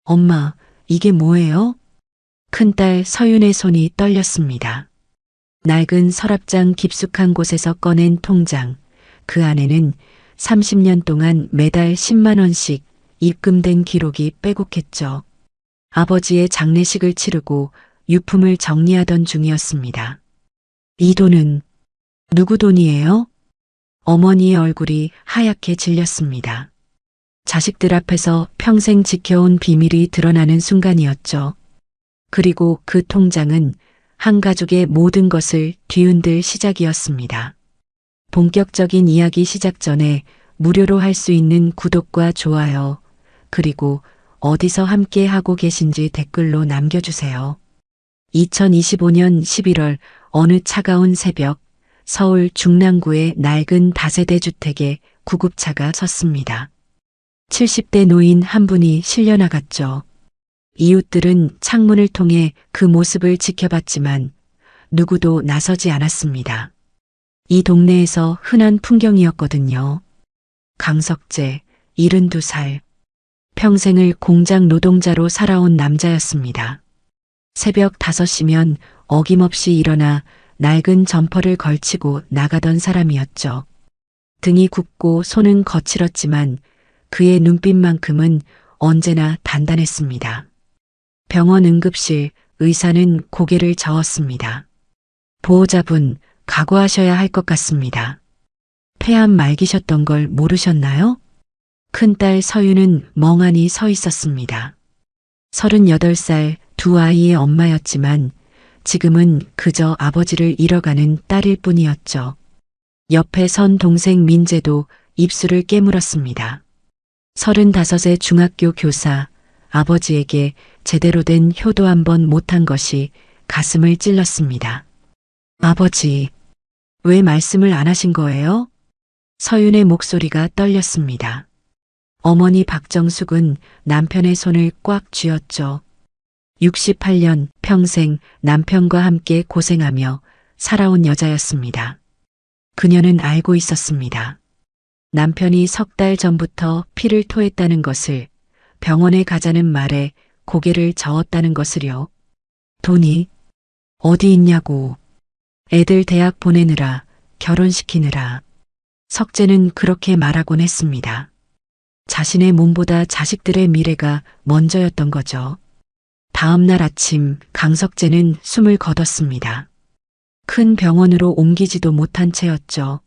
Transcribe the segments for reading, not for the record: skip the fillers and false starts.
엄마, 이게 뭐예요? 큰딸 서윤의 손이 떨렸습니다. 낡은 서랍장 깊숙한 곳에서 꺼낸 통장. 그 안에는 30년 동안 매달 10만 원씩 입금된 기록이 빼곡했죠. 아버지의 장례식을 치르고 유품을 정리하던 중이었습니다. 이 돈은 누구 돈이에요? 어머니의 얼굴이 하얗게 질렸습니다. 자식들 앞에서 평생 지켜온 비밀이 드러나는 순간이었죠. 그리고 그 통장은 한 가족의 모든 것을 뒤흔들 시작이었습니다. 본격적인 이야기 시작 전에 무료로 할 수 있는 구독과 좋아요, 그리고 어디서 함께 하고 계신지 댓글로 남겨주세요. 2025년 11월 어느 차가운 새벽, 서울 중랑구의 낡은 다세대 주택에 구급차가 섰습니다. 70대 노인 한 분이 실려 나갔죠. 이웃들은 창문을 통해 그 모습을 지켜봤지만 누구도 나서지 않았습니다. 이 동네에서 흔한 풍경이었거든요. 강석재, 72살. 평생을 공장 노동자로 살아온 남자였습니다. 새벽 5시면 어김없이 일어나 낡은 점퍼를 걸치고 나가던 사람이었죠. 등이 굽고 손은 거칠었지만 그의 눈빛만큼은 언제나 단단했습니다. 병원 응급실 의사는 고개를 저었습니다. 보호자분, 각오하셔야 할 것 같습니다. 폐암 말기셨던 걸 모르셨나요? 큰딸 서유는 멍하니 서 있었습니다. 38살 두 아이의 엄마였지만 지금은 그저 아버지를 잃어가는 딸일 뿐이었죠. 옆에 선 동생 민재도 입술을 깨물었습니다. 35의 중학교 교사, 아버지에게 제대로 된 효도 한 번 못한 것이 가슴을 찔렀습니다. 아버지, 왜 말씀을 안 하신 거예요? 서윤의 목소리가 떨렸습니다. 어머니 박정숙은 남편의 손을 꽉 쥐었죠. 68년 평생 남편과 함께 고생하며 살아온 여자였습니다. 그녀는 알고 있었습니다. 남편이 3달 전부터 피를 토했다는 것을, 병원에 가자는 말에 고개를 저었다는 것을요. 돈이 어디 있냐고. 애들 대학 보내느라, 결혼시키느라. 석재는 그렇게 말하곤 했습니다. 자신의 몸보다 자식들의 미래가 먼저였던 거죠. 다음 날 아침 강석재는 숨을 거뒀습니다. 큰 병원으로 옮기지도 못한 채였죠.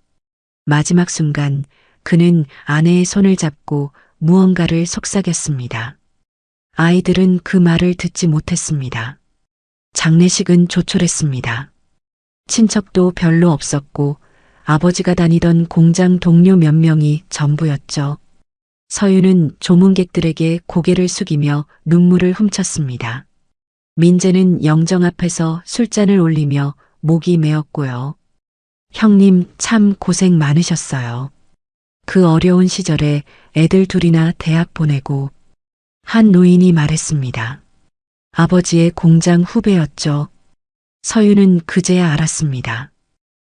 마지막 순간 그는 아내의 손을 잡고 무언가를 속삭였습니다. 아이들은 그 말을 듣지 못했습니다. 장례식은 조촐했습니다. 친척도 별로 없었고 아버지가 다니던 공장 동료 몇 명이 전부였죠. 서유는 조문객들에게 고개를 숙이며 눈물을 훔쳤습니다. 민재는 영정 앞에서 술잔을 올리며 목이 메었고요. 형님 참 고생 많으셨어요. 그 어려운 시절에 애들 둘이나 대학 보내고. 한 노인이 말했습니다. 아버지의 공장 후배였죠. 서유는 그제야 알았습니다.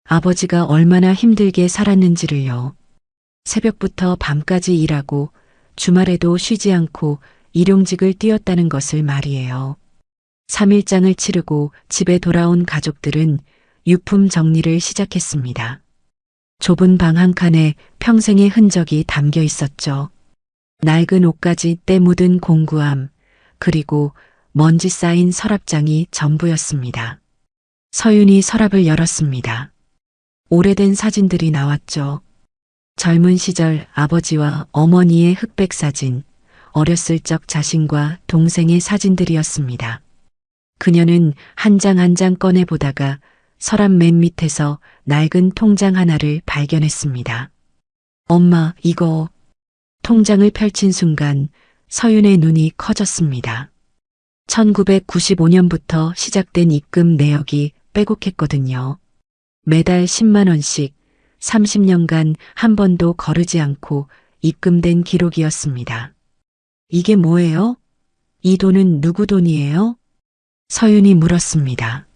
아버지가 얼마나 힘들게 살았는지를요. 새벽부터 밤까지 일하고 주말에도 쉬지 않고 일용직을 뛰었다는 것을 말이에요. 3일장을 치르고 집에 돌아온 가족들은 유품 정리를 시작했습니다. 좁은 방 한 칸에 평생의 흔적이 담겨 있었죠. 낡은 옷까지 때 묻은 공구함, 그리고 먼지 쌓인 서랍장이 전부였습니다. 서윤이 서랍을 열었습니다. 오래된 사진들이 나왔죠. 젊은 시절 아버지와 어머니의 흑백 사진, 어렸을 적 자신과 동생의 사진들이었습니다. 그녀는 한 장 한 장 꺼내보다가 서랍 맨 밑에서 낡은 통장 하나를 발견했습니다. 엄마, 이거. 통장을 펼친 순간 서윤의 눈이 커졌습니다. 1995년부터 시작된 입금 내역이 빼곡했거든요. 매달 10만 원씩 30년간 한 번도 거르지 않고 입금된 기록이었습니다. 이게 뭐예요? 이 돈은 누구 돈이에요? 서윤이 물었습니다.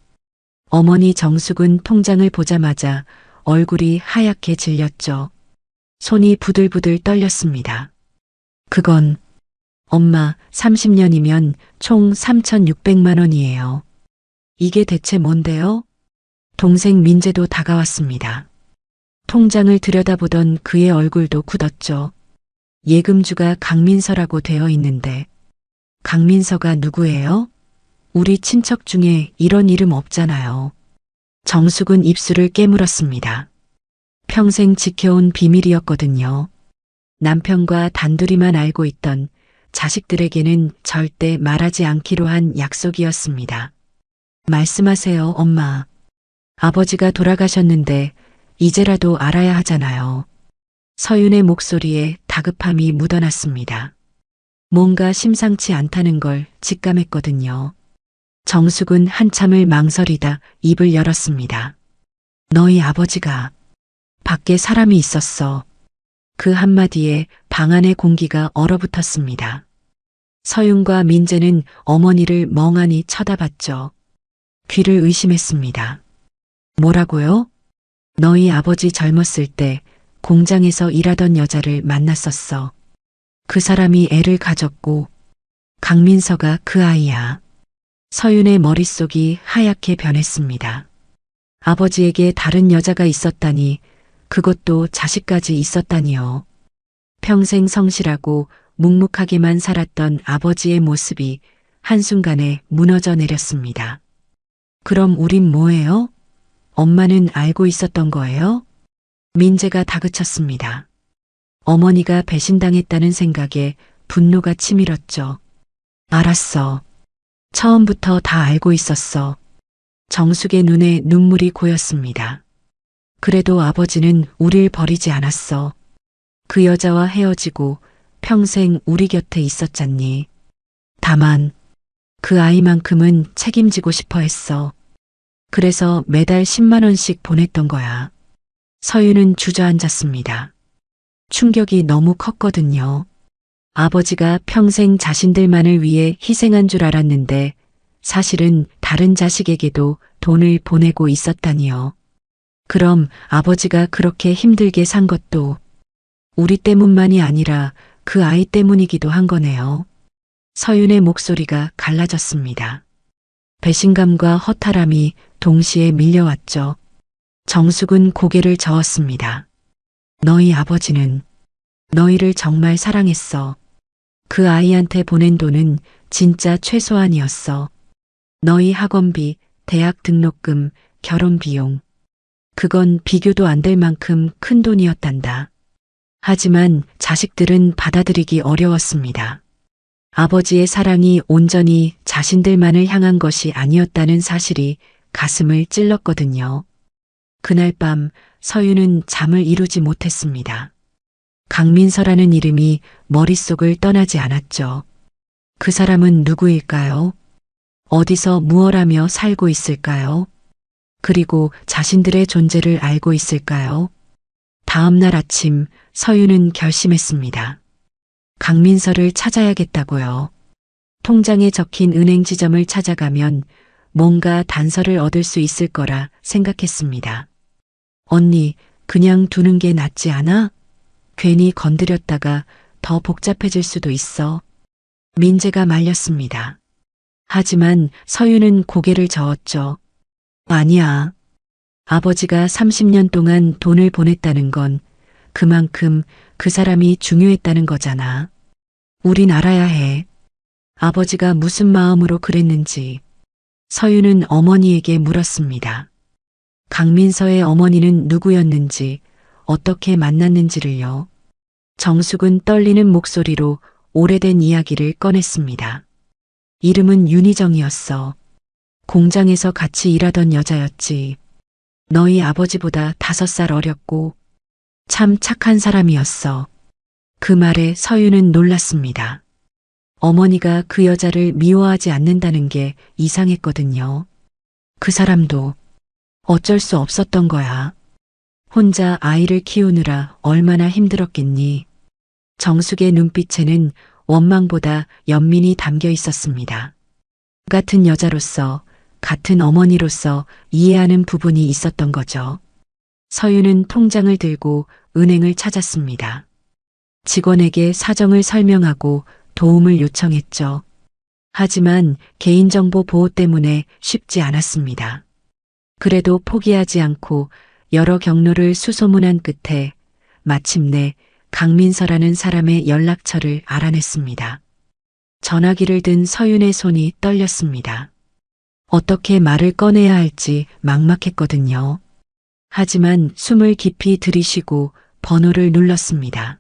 어머니 정숙은 통장을 보자마자 얼굴이 하얗게 질렸죠. 손이 부들부들 떨렸습니다. 그건 엄마, 30년이면 총 3,600만 원이에요. 이게 대체 뭔데요? 동생 민재도 다가왔습니다. 통장을 들여다보던 그의 얼굴도 굳었죠. 예금주가 강민서라고 되어 있는데 강민서가 누구예요? 우리 친척 중에 이런 이름 없잖아요. 정숙은 입술을 깨물었습니다. 평생 지켜온 비밀이었거든요. 남편과 단둘이만 알고 있던 자식들에게는 절대 말하지 않기로 한 약속이었습니다. 말씀하세요, 엄마. 아버지가 돌아가셨는데 이제라도 알아야 하잖아요. 서윤의 목소리에 다급함이 묻어났습니다. 뭔가 심상치 않다는 걸 직감했거든요. 정숙은 한참을 망설이다 입을 열었습니다. 너희 아버지가 밖에 사람이 있었어. 그 한마디에 방 안의 공기가 얼어붙었습니다. 서윤과 민재는 어머니를 멍하니 쳐다봤죠. 귀를 의심했습니다. 뭐라고요? 너희 아버지 젊었을 때 공장에서 일하던 여자를 만났었어. 그 사람이 애를 가졌고 강민서가 그 아이야. 서윤의 머릿속이 하얗게 변했습니다. 아버지에게 다른 여자가 있었다니, 그것도 자식까지 있었다니요. 평생 성실하고 묵묵하게만 살았던 아버지의 모습이 한순간에 무너져 내렸습니다. 그럼 우린 뭐예요? 엄마는 알고 있었던 거예요? 민재가 다그쳤습니다. 어머니가 배신당했다는 생각에 분노가 치밀었죠. 알았어. 처음부터 다 알고 있었어. 정숙의 눈에 눈물이 고였습니다. 그래도 아버지는 우릴 버리지 않았어. 그 여자와 헤어지고 평생 우리 곁에 있었잖니. 다만 그 아이만큼은 책임지고 싶어 했어. 그래서 매달 10만 원씩 보냈던 거야. 서윤은 주저앉았습니다. 충격이 너무 컸거든요. 아버지가 평생 자신들만을 위해 희생한 줄 알았는데 사실은 다른 자식에게도 돈을 보내고 있었다니요. 그럼 아버지가 그렇게 힘들게 산 것도 우리 때문만이 아니라 그 아이 때문이기도 한 거네요. 서윤의 목소리가 갈라졌습니다. 배신감과 허탈함이 동시에 밀려왔죠. 정숙은 고개를 저었습니다. 너희 아버지는 너희를 정말 사랑했어. 그 아이한테 보낸 돈은 진짜 최소한이었어. 너희 학원비, 대학 등록금, 결혼 비용. 그건 비교도 안 될 만큼 큰 돈이었단다. 하지만 자식들은 받아들이기 어려웠습니다. 아버지의 사랑이 온전히 자신들만을 향한 것이 아니었다는 사실이 가슴을 찔렀거든요. 그날 밤 서윤은 잠을 이루지 못했습니다. 강민서라는 이름이 머릿속을 떠나지 않았죠. 그 사람은 누구일까요? 어디서 무엇하며 살고 있을까요? 그리고 자신들의 존재를 알고 있을까요? 다음 날 아침 서윤은 결심했습니다. 강민서를 찾아야겠다고요. 통장에 적힌 은행 지점을 찾아가면 뭔가 단서를 얻을 수 있을 거라 생각했습니다. 언니, 그냥 두는 게 낫지 않아? 괜히 건드렸다가 더 복잡해질 수도 있어. 민재가 말렸습니다. 하지만 서윤은 고개를 저었죠. 아니야. 아버지가 30년 동안 돈을 보냈다는 건 그만큼 그 사람이 중요했다는 거잖아. 우린 알아야 해. 아버지가 무슨 마음으로 그랬는지 서윤은 어머니에게 물었습니다. 강민서의 어머니는 누구였는지, 어떻게 만났는지를요. 정숙은 떨리는 목소리로 오래된 이야기를 꺼냈습니다. 이름은 윤희정이었어. 공장에서 같이 일하던 여자였지. 너희 아버지보다 5살 어렸고 참 착한 사람이었어. 그 말에 서윤은 놀랐습니다. 어머니가 그 여자를 미워하지 않는다는 게 이상했거든요. 그 사람도 어쩔 수 없었던 거야. 혼자 아이를 키우느라 얼마나 힘들었겠니. 정숙의 눈빛에는 원망보다 연민이 담겨 있었습니다. 같은 여자로서, 같은 어머니로서 이해하는 부분이 있었던 거죠. 서윤은 통장을 들고 은행을 찾았습니다. 직원에게 사정을 설명하고 도움을 요청했죠. 하지만 개인정보 보호 때문에 쉽지 않았습니다. 그래도 포기하지 않고 여러 경로를 수소문한 끝에 마침내 강민서라는 사람의 연락처를 알아냈습니다. 전화기를 든 서윤의 손이 떨렸습니다. 어떻게 말을 꺼내야 할지 막막했거든요. 하지만 숨을 깊이 들이쉬고 번호를 눌렀습니다.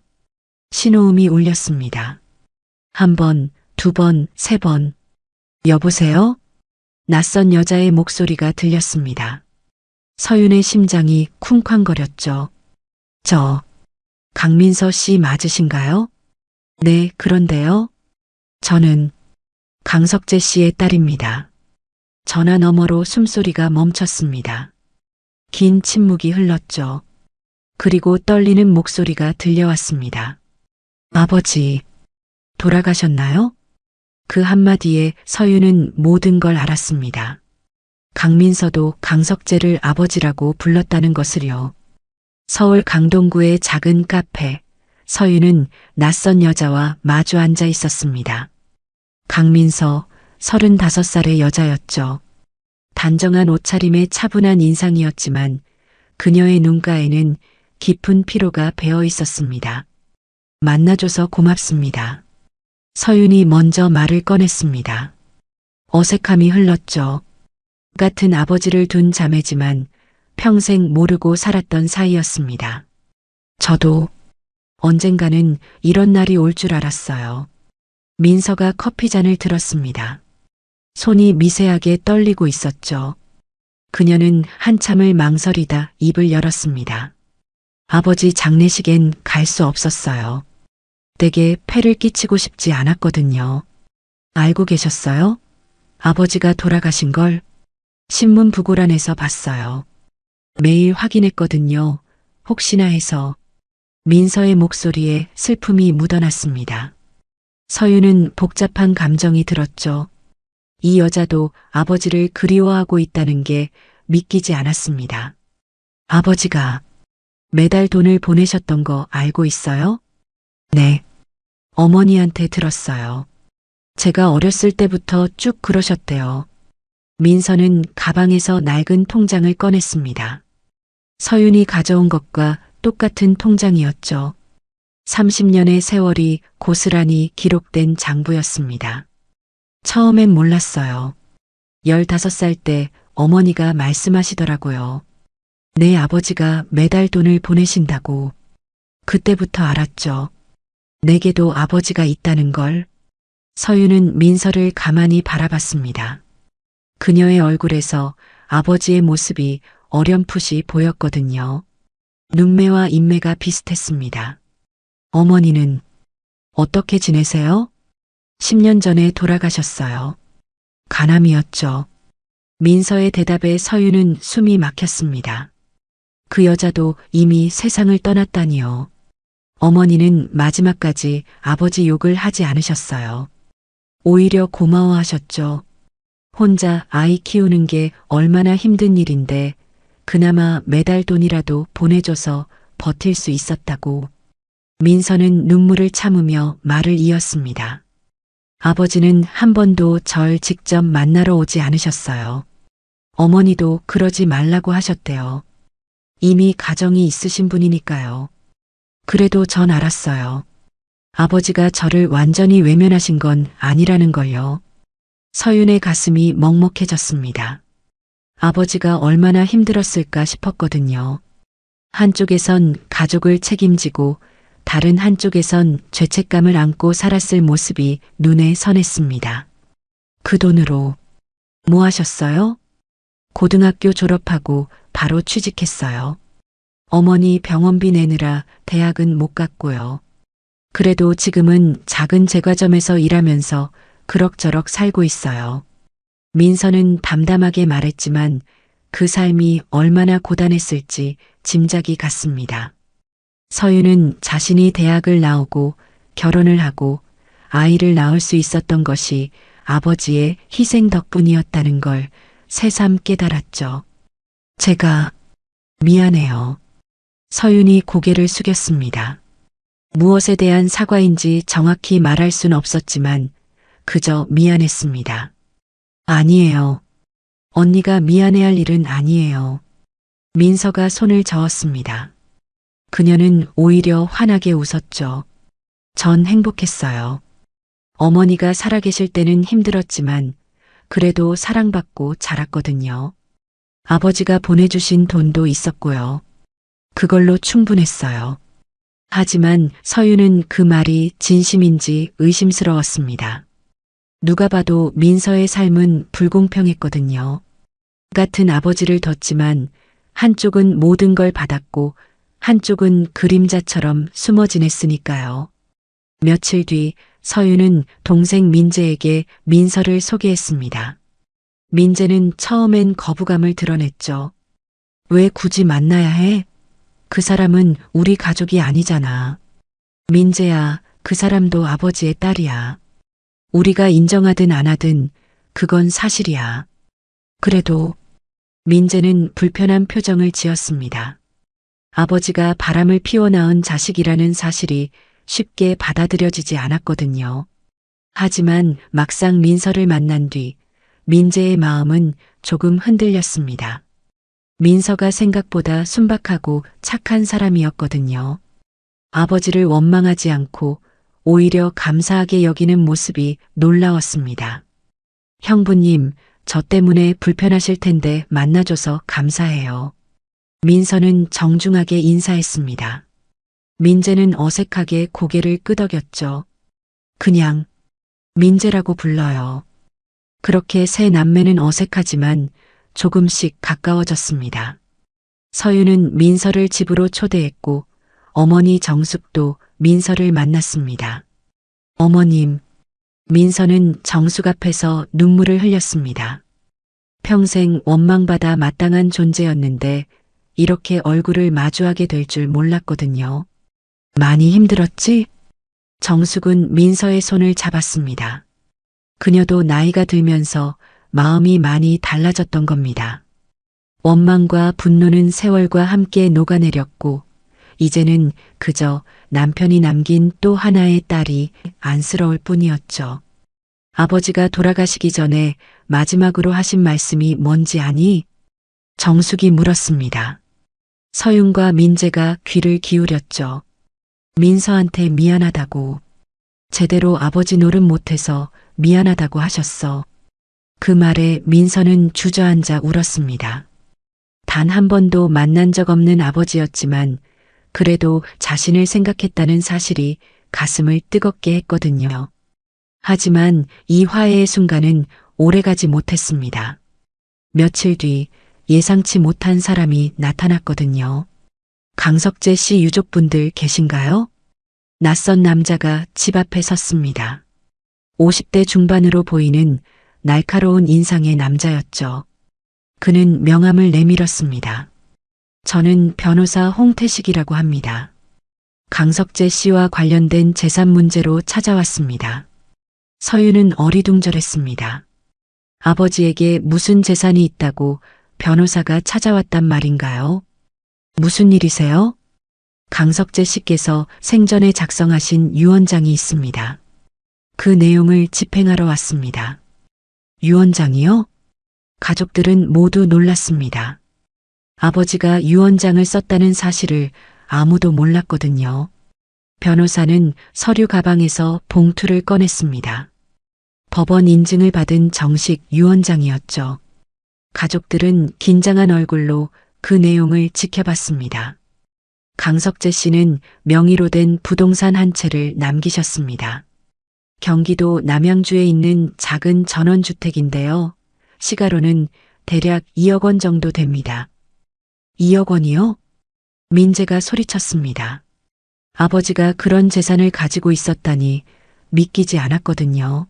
신호음이 울렸습니다. 한 번, 두 번, 세 번. 여보세요? 낯선 여자의 목소리가 들렸습니다. 서윤의 심장이 쿵쾅거렸죠. 강민서 씨 맞으신가요? 네, 그런데요. 저는 강석재 씨의 딸입니다. 전화 너머로 숨소리가 멈췄습니다. 긴 침묵이 흘렀죠. 그리고 떨리는 목소리가 들려왔습니다. 아버지, 돌아가셨나요? 그 한마디에 서윤은 모든 걸 알았습니다. 강민서도 강석재를 아버지라고 불렀다는 것을요. 서울 강동구의 작은 카페, 서윤은 낯선 여자와 마주 앉아 있었습니다. 강민서, 35살의 여자였죠. 단정한 옷차림에 차분한 인상이었지만 그녀의 눈가에는 깊은 피로가 배어 있었습니다. 만나줘서 고맙습니다. 서윤이 먼저 말을 꺼냈습니다. 어색함이 흘렀죠. 같은 아버지를 둔 자매지만 평생 모르고 살았던 사이였습니다. 저도 언젠가는 이런 날이 올 줄 알았어요. 민서가 커피잔을 들었습니다. 손이 미세하게 떨리고 있었죠. 그녀는 한참을 망설이다 입을 열었습니다. 아버지 장례식엔 갈 수 없었어요. 댁에 폐를 끼치고 싶지 않았거든요. 알고 계셨어요? 아버지가 돌아가신 걸 신문 부고란에서 봤어요. 매일 확인했거든요. 혹시나 해서. 민서의 목소리에 슬픔이 묻어났습니다. 서윤은 복잡한 감정이 들었죠. 이 여자도 아버지를 그리워하고 있다는 게 믿기지 않았습니다. 아버지가 매달 돈을 보내셨던 거 알고 있어요? 네. 어머니한테 들었어요. 제가 어렸을 때부터 쭉 그러셨대요. 민서는 가방에서 낡은 통장을 꺼냈습니다. 서윤이 가져온 것과 똑같은 통장이었죠. 30년의 세월이 고스란히 기록된 장부였습니다. 처음엔 몰랐어요. 15살 때 어머니가 말씀하시더라고요. 내 아버지가 매달 돈을 보내신다고. 그때부터 알았죠. 내게도 아버지가 있다는 걸. 서윤은 민서를 가만히 바라봤습니다. 그녀의 얼굴에서 아버지의 모습이 어렴풋이 보였거든요. 눈매와 인매가 비슷했습니다. 어머니는 어떻게 지내세요? 10년 전에 돌아가셨어요. 간암이었죠. 민서의 대답에 서윤은 숨이 막혔습니다. 그 여자도 이미 세상을 떠났다니요. 어머니는 마지막까지 아버지 욕을 하지 않으셨어요. 오히려 고마워하셨죠. 혼자 아이 키우는 게 얼마나 힘든 일인데 그나마 매달 돈이라도 보내줘서 버틸 수 있었다고. 민서는 눈물을 참으며 말을 이었습니다. 아버지는 한 번도 절 직접 만나러 오지 않으셨어요. 어머니도 그러지 말라고 하셨대요. 이미 가정이 있으신 분이니까요. 그래도 전 알았어요. 아버지가 저를 완전히 외면하신 건 아니라는 걸요. 서윤의 가슴이 먹먹해졌습니다. 아버지가 얼마나 힘들었을까 싶었거든요. 한쪽에선 가족을 책임지고 다른 한쪽에선 죄책감을 안고 살았을 모습이 눈에 선했습니다. 그 돈으로 뭐 하셨어요? 고등학교 졸업하고 바로 취직했어요. 어머니 병원비 내느라 대학은 못 갔고요. 그래도 지금은 작은 제과점에서 일하면서 그럭저럭 살고 있어요. 민서는 담담하게 말했지만 그 삶이 얼마나 고단했을지 짐작이 갔습니다. 서윤은 자신이 대학을 나오고 결혼을 하고 아이를 낳을 수 있었던 것이 아버지의 희생 덕분이었다는 걸 새삼 깨달았죠. 제가 미안해요. 서윤이 고개를 숙였습니다. 무엇에 대한 사과인지 정확히 말할 순 없었지만 그저 미안했습니다. 아니에요. 언니가 미안해할 일은 아니에요. 민서가 손을 저었습니다. 그녀는 오히려 환하게 웃었죠. 전 행복했어요. 어머니가 살아계실 때는 힘들었지만 그래도 사랑받고 자랐거든요. 아버지가 보내주신 돈도 있었고요. 그걸로 충분했어요. 하지만 서유는 그 말이 진심인지 의심스러웠습니다. 누가 봐도 민서의 삶은 불공평했거든요. 같은 아버지를 뒀지만 한쪽은 모든 걸 받았고 한쪽은 그림자처럼 숨어 지냈으니까요. 며칠 뒤 서유는 동생 민재에게 민서를 소개했습니다. 민재는 처음엔 거부감을 드러냈죠. 왜 굳이 만나야 해? 그 사람은 우리 가족이 아니잖아. 민재야, 그 사람도 아버지의 딸이야. 우리가 인정하든 안 하든 그건 사실이야. 그래도 민재는 불편한 표정을 지었습니다. 아버지가 바람을 피워나은 자식이라는 사실이 쉽게 받아들여지지 않았거든요. 하지만 막상 민서를 만난 뒤 민재의 마음은 조금 흔들렸습니다. 민서가 생각보다 순박하고 착한 사람이었거든요. 아버지를 원망하지 않고 오히려 감사하게 여기는 모습이 놀라웠습니다. 형부님, 저 때문에 불편하실 텐데 만나줘서 감사해요. 민서는 정중하게 인사했습니다. 민재는 어색하게 고개를 끄덕였죠. 그냥 민재라고 불러요. 그렇게 세 남매는 어색하지만 조금씩 가까워졌습니다. 서유는 민서를 집으로 초대했고 어머니 정숙도 민서를 만났습니다. 어머님, 민서는 정숙 앞에서 눈물을 흘렸습니다. 평생 원망받아 마땅한 존재였는데 이렇게 얼굴을 마주하게 될 줄 몰랐거든요. 많이 힘들었지? 정숙은 민서의 손을 잡았습니다. 그녀도 나이가 들면서 마음이 많이 달라졌던 겁니다. 원망과 분노는 세월과 함께 녹아내렸고 이제는 그저 남편이 남긴 또 하나의 딸이 안쓰러울 뿐이었죠. 아버지가 돌아가시기 전에 마지막으로 하신 말씀이 뭔지 아니? 정숙이 물었습니다. 서윤과 민재가 귀를 기울였죠. 민서한테 미안하다고. 제대로 아버지 노릇 못해서 미안하다고 하셨어. 그 말에 민서는 주저앉아 울었습니다. 단 한 번도 만난 적 없는 아버지였지만 그래도 자신을 생각했다는 사실이 가슴을 뜨겁게 했거든요. 하지만 이 화해의 순간은 오래가지 못했습니다. 며칠 뒤 예상치 못한 사람이 나타났거든요. 강석재 씨 유족분들 계신가요? 낯선 남자가 집 앞에 섰습니다. 50대 중반으로 보이는 날카로운 인상의 남자였죠. 그는 명함을 내밀었습니다. 저는 변호사 홍태식이라고 합니다. 강석재 씨와 관련된 재산 문제로 찾아왔습니다. 서유는 어리둥절했습니다. 아버지에게 무슨 재산이 있다고 변호사가 찾아왔단 말인가요? 무슨 일이세요? 강석재 씨께서 생전에 작성하신 유언장이 있습니다. 그 내용을 집행하러 왔습니다. 유언장이요? 가족들은 모두 놀랐습니다. 아버지가 유언장을 썼다는 사실을 아무도 몰랐거든요. 변호사는 서류 가방에서 봉투를 꺼냈습니다. 법원 인증을 받은 정식 유언장이었죠. 가족들은 긴장한 얼굴로 그 내용을 지켜봤습니다. 강석재 씨는 명의로 된 부동산 한 채를 남기셨습니다. 경기도 남양주에 있는 작은 전원주택인데요. 시가로는 대략 2억 원 정도 됩니다. 2억 원이요? 민재가 소리쳤습니다. 아버지가 그런 재산을 가지고 있었다니 믿기지 않았거든요.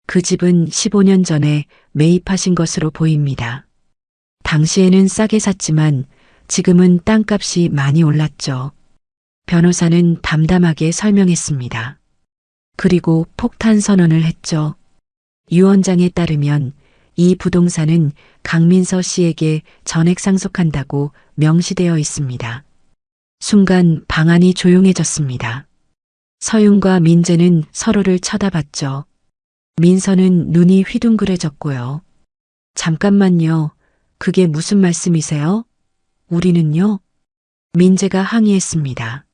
그 집은 15년 전에 매입하신 것으로 보입니다. 당시에는 싸게 샀지만 지금은 땅값이 많이 올랐죠. 변호사는 담담하게 설명했습니다. 그리고 폭탄 선언을 했죠. 유언장에 따르면 이 부동산은 강민서 씨에게 전액 상속한다고 명시되어 있습니다. 순간 방안이 조용해졌습니다. 서윤과 민재는 서로를 쳐다봤죠. 민서는 눈이 휘둥그레졌고요. 잠깐만요. 그게 무슨 말씀이세요? 우리는요? 민재가 항의했습니다.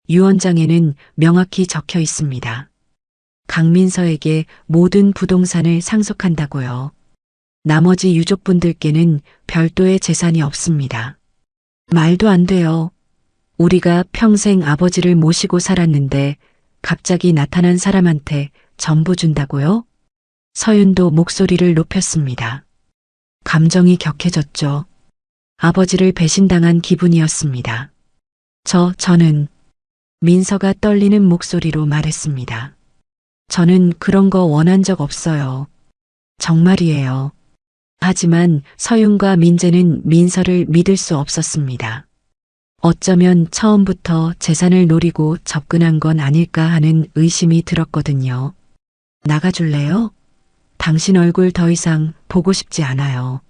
유언장에는 명확히 적혀 있습니다. 강민서에게 모든 부동산을 상속한다고요. 나머지 유족분들께는 별도의 재산이 없습니다. 말도 안 돼요. 우리가 평생 아버지를 모시고 살았는데 갑자기 나타난 사람한테 전부 준다고요? 서윤도 목소리를 높였습니다. 감정이 격해졌죠. 아버지를 배신당한 기분이었습니다. 저는 민서가 떨리는 목소리로 말했습니다. 저는 그런 거 원한 적 없어요. 정말이에요. 하지만 서윤과 민재는 민서를 믿을 수 없었습니다. 어쩌면 처음부터 재산을 노리고 접근한 건 아닐까 하는 의심이 들었거든요. 나가줄래요? 당신 얼굴 더 이상 보고 싶지 않아요.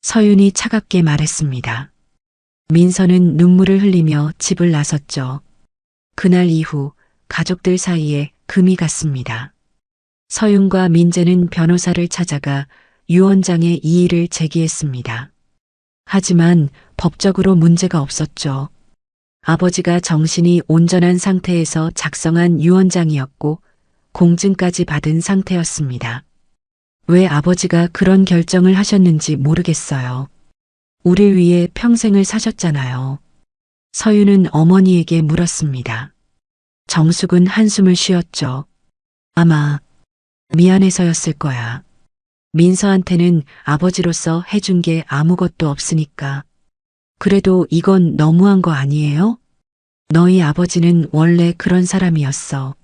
서윤이 차갑게 말했습니다. 민서는 눈물을 흘리며 집을 나섰죠. 그날 이후 가족들 사이에 금이 갔습니다. 서윤과 민재는 변호사를 찾아가 유언장의 이의를 제기했습니다. 하지만 법적으로 문제가 없었죠. 아버지가 정신이 온전한 상태에서 작성한 유언장이었고 공증까지 받은 상태였습니다. 왜 아버지가 그런 결정을 하셨는지 모르겠어요. 우릴 위해 평생을 사셨잖아요. 서윤은 어머니에게 물었습니다. 정숙은 한숨을 쉬었죠. 아마 미안해서였을 거야. 민서한테는 아버지로서 해준 게 아무것도 없으니까. 그래도 이건 너무한 거 아니에요? 너희 아버지는 원래 그런 사람이었어.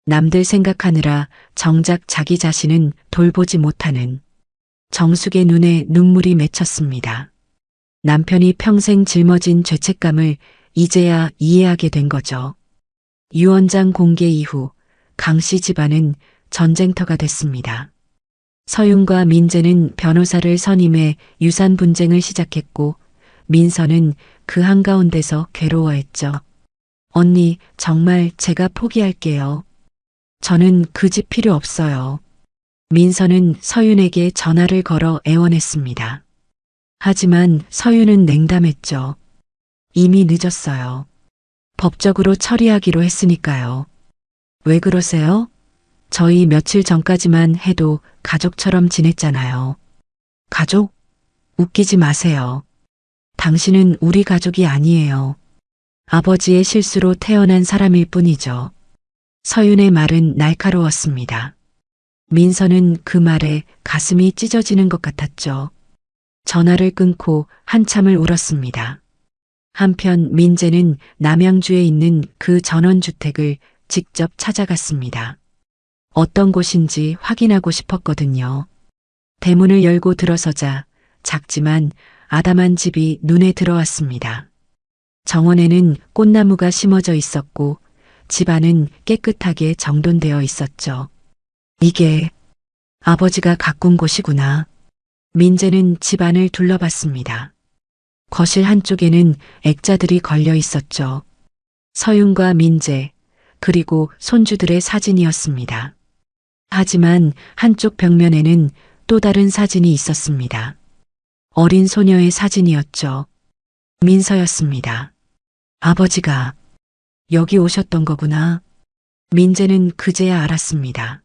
남들 생각하느라 정작 자기 자신은 돌보지 못하는. 정숙의 눈에 눈물이 맺혔습니다. 남편이 평생 짊어진 죄책감을 이제야 이해하게 된 거죠. 유언장 공개 이후 강 씨 집안은 전쟁터가 됐습니다. 서윤과 민재는 변호사를 선임해 유산 분쟁을 시작했고 민서는 그 한가운데서 괴로워했죠. 언니, 정말 제가 포기할게요. 저는 그 집 필요 없어요. 민서는 서윤에게 전화를 걸어 애원했습니다. 하지만 서윤은 냉담했죠. 이미 늦었어요. 법적으로 처리하기로 했으니까요. 왜 그러세요? 저희 며칠 전까지만 해도 가족처럼 지냈잖아요. 가족? 웃기지 마세요. 당신은 우리 가족이 아니에요. 아버지의 실수로 태어난 사람일 뿐이죠. 서윤의 말은 날카로웠습니다. 민서는 그 말에 가슴이 찢어지는 것 같았죠. 전화를 끊고 한참을 울었습니다. 한편 민재는 남양주에 있는 그 전원주택을 직접 찾아갔습니다. 어떤 곳인지 확인하고 싶었거든요. 대문을 열고 들어서자 작지만 아담한 집이 눈에 들어왔습니다. 정원에는 꽃나무가 심어져 있었고 집안은 깨끗하게 정돈되어 있었죠. 이게 아버지가 가꾼 곳이구나. 민재는 집안을 둘러봤습니다. 거실 한쪽에는 액자들이 걸려 있었죠. 서윤과 민재, 그리고 손주들의 사진이었습니다. 하지만 한쪽 벽면에는 또 다른 사진이 있었습니다. 어린 소녀의 사진이었죠. 민서였습니다. 아버지가 여기 오셨던 거구나. 민재는 그제야 알았습니다.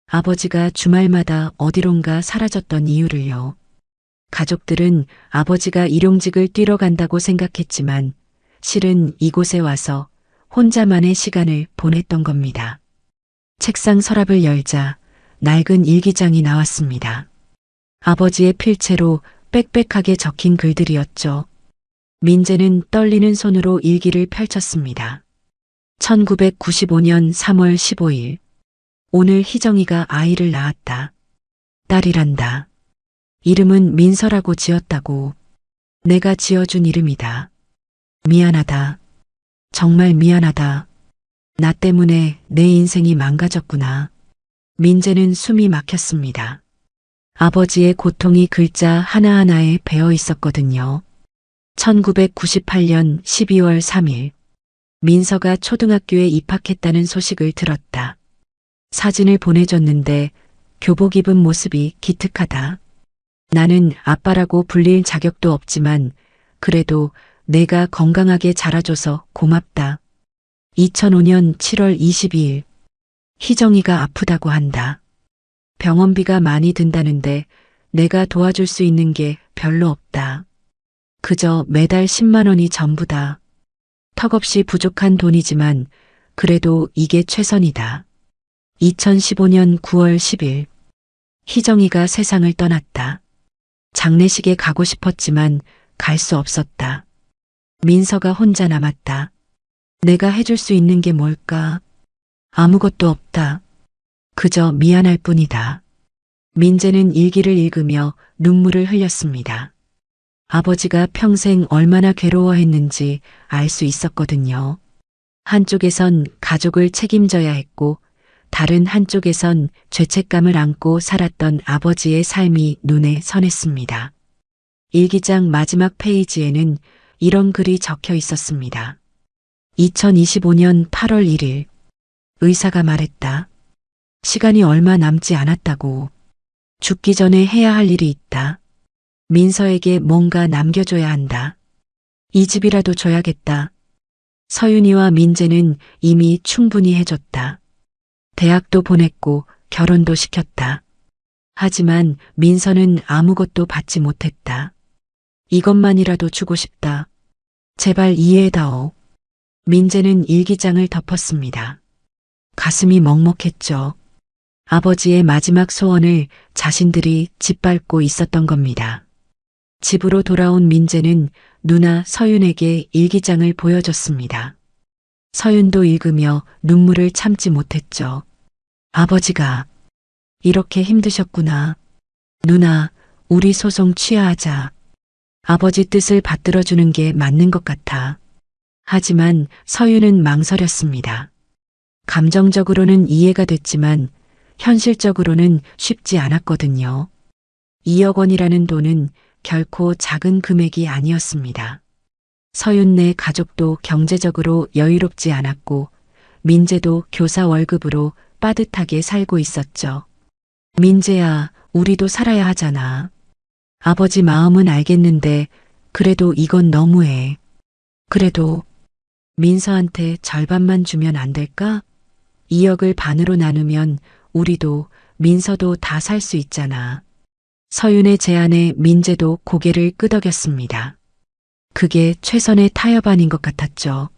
아버지가 주말마다 어디론가 사라졌던 이유를요. 가족들은 아버지가 일용직을 뛰러 간다고 생각했지만 실은 이곳에 와서 혼자만의 시간을 보냈던 겁니다. 책상 서랍을 열자 낡은 일기장이 나왔습니다. 아버지의 필체로 빽빽하게 적힌 글들이었죠. 민재는 떨리는 손으로 일기를 펼쳤습니다. 1995년 3월 15일. 오늘 희정이가 아이를 낳았다. 딸이란다. 이름은 민서라고 지었다고. 내가 지어준 이름이다. 미안하다. 정말 미안하다. 나 때문에 내 인생이 망가졌구나. 민재는 숨이 막혔습니다. 아버지의 고통이 글자 하나하나에 배어 있었거든요. 1998년 12월 3일. 민서가 초등학교에 입학했다는 소식을 들었다. 사진을 보내줬는데 교복 입은 모습이 기특하다. 나는 아빠라고 불릴 자격도 없지만 그래도 내가 건강하게 자라줘서 고맙다. 2005년 7월 22일. 희정이가 아프다고 한다. 병원비가 많이 든다는데 내가 도와줄 수 있는 게 별로 없다. 그저 매달 10만 원이 전부다. 턱없이 부족한 돈이지만 그래도 이게 최선이다. 2015년 9월 10일. 희정이가 세상을 떠났다. 장례식에 가고 싶었지만 갈 수 없었다. 민서가 혼자 남았다. 내가 해줄 수 있는 게 뭘까? 아무것도 없다. 그저 미안할 뿐이다. 민재는 일기를 읽으며 눈물을 흘렸습니다. 아버지가 평생 얼마나 괴로워했는지 알 수 있었거든요. 한쪽에선 가족을 책임져야 했고 다른 한쪽에선 죄책감을 안고 살았던 아버지의 삶이 눈에 선했습니다. 일기장 마지막 페이지에는 이런 글이 적혀 있었습니다. 2025년 8월 1일. 의사가 말했다. 시간이 얼마 남지 않았다고. 죽기 전에 해야 할 일이 있다. 민서에게 뭔가 남겨줘야 한다. 이 집이라도 줘야겠다. 서윤이와 민재는 이미 충분히 해줬다. 대학도 보냈고 결혼도 시켰다. 하지만 민서는 아무것도 받지 못했다. 이것만이라도 주고 싶다. 제발 이해해다오. 민재는 일기장을 덮었습니다. 가슴이 먹먹했죠. 아버지의 마지막 소원을 자신들이 짓밟고 있었던 겁니다. 집으로 돌아온 민재는 누나 서윤에게 일기장을 보여줬습니다. 서윤도 읽으며 눈물을 참지 못했죠. 아버지가 이렇게 힘드셨구나. 누나, 우리 소송 취하하자. 아버지 뜻을 받들어주는 게 맞는 것 같아. 하지만 서윤은 망설였습니다. 감정적으로는 이해가 됐지만 현실적으로는 쉽지 않았거든요. 2억 원이라는 돈은 결코 작은 금액이 아니었습니다. 서윤네 가족도 경제적으로 여유롭지 않았고 민재도 교사 월급으로 빠듯하게 살고 있었죠. 민재야, 우리도 살아야 하잖아. 아버지 마음은 알겠는데 그래도 이건 너무해. 그래도 민서한테 절반만 주면 안 될까? 2억을 반으로 나누면 우리도 민서도 다 살 수 있잖아. 서윤의 제안에 민재도 고개를 끄덕였습니다. 그게 최선의 타협안인 것 같았죠.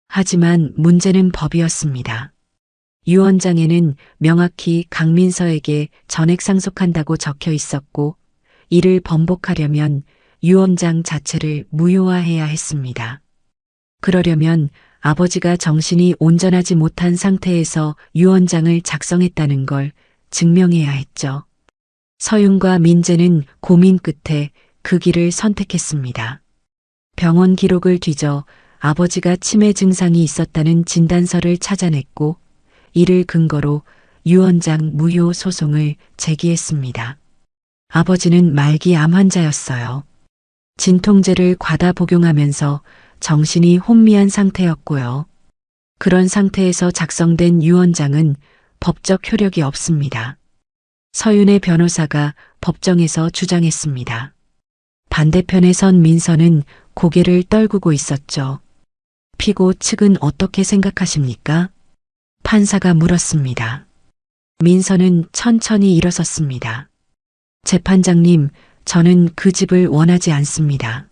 하지만 문제는 법이었습니다. 유언장에는 명확히 강민서에게 전액 상속한다고 적혀 있었고 이를 번복하려면 유언장 자체를 무효화해야 했습니다. 그러려면 아버지가 정신이 온전하지 못한 상태에서 유언장을 작성했다는 걸 증명해야 했죠. 서윤과 민재는 고민 끝에 그 길을 선택했습니다. 병원 기록을 뒤져 아버지가 치매 증상이 있었다는 진단서를 찾아냈고 이를 근거로 유언장 무효 소송을 제기했습니다. 아버지는 말기 암 환자였어요. 진통제를 과다 복용하면서 정신이 혼미한 상태였고요. 그런 상태에서 작성된 유언장은 법적 효력이 없습니다. 서윤의 변호사가 법정에서 주장했습니다. 반대편에 선 민서는 고개를 떨구고 있었죠. 피고 측은 어떻게 생각하십니까? 판사가 물었습니다. 민서는 천천히 일어섰습니다. 재판장님, 저는 그 집을 원하지 않습니다.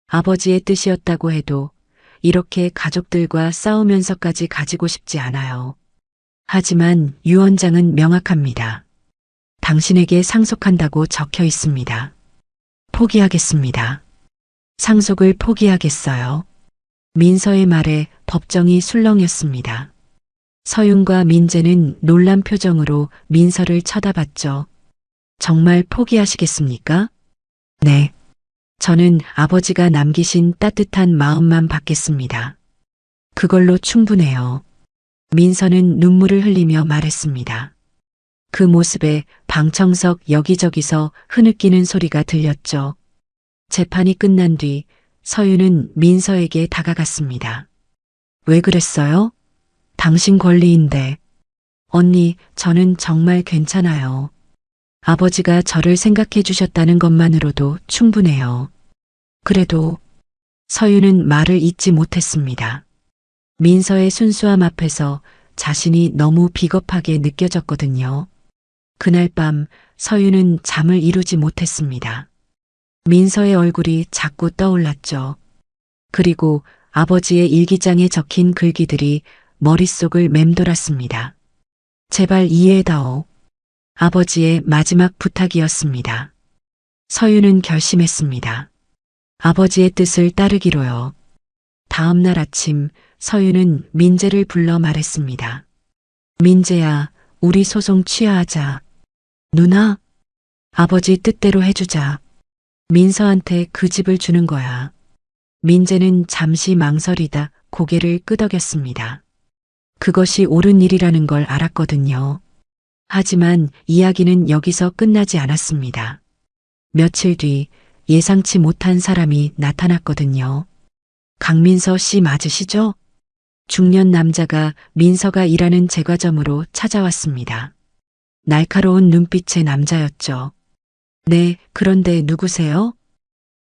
아버지의 뜻이었다고 해도 이렇게 가족들과 싸우면서까지 가지고 싶지 않아요. 하지만 유언장은 명확합니다. 당신에게 상속한다고 적혀 있습니다. 포기하겠습니다. 상속을 포기하겠어요. 민서의 말에 법정이 술렁였습니다. 서윤과 민재는 놀란 표정으로 민서를 쳐다봤죠. 정말 포기하시겠습니까? 네. 저는 아버지가 남기신 따뜻한 마음만 받겠습니다. 그걸로 충분해요. 민서는 눈물을 흘리며 말했습니다. 그 모습에 방청석 여기저기서 흐느끼는 소리가 들렸죠. 재판이 끝난 뒤 서윤은 민서에게 다가갔습니다. 왜 그랬어요? 당신 권리인데. 언니, 저는 정말 괜찮아요. 아버지가 저를 생각해 주셨다는 것만으로도 충분해요. 그래도 서유는 말을 잇지 못했습니다. 민서의 순수함 앞에서 자신이 너무 비겁하게 느껴졌거든요. 그날 밤 서유는 잠을 이루지 못했습니다. 민서의 얼굴이 자꾸 떠올랐죠. 그리고 아버지의 일기장에 적힌 글귀들이 머릿속을 맴돌았습니다. 제발 이해해다오. 아버지의 마지막 부탁이었습니다. 서유는 결심했습니다. 아버지의 뜻을 따르기로요. 다음 날 아침 서유는 민재를 불러 말했습니다. 민재야, 우리 소송 취하하자. 누나, 아버지 뜻대로 해주자. 민서한테 그 집을 주는 거야. 민재는 잠시 망설이다 고개를 끄덕였습니다. 그것이 옳은 일이라는 걸 알았거든요. 하지만 이야기는 여기서 끝나지 않았습니다. 며칠 뒤 예상치 못한 사람이 나타났거든요. 강민서 씨 맞으시죠? 중년 남자가 민서가 일하는 제과점으로 찾아왔습니다. 날카로운 눈빛의 남자였죠. 네, 그런데 누구세요?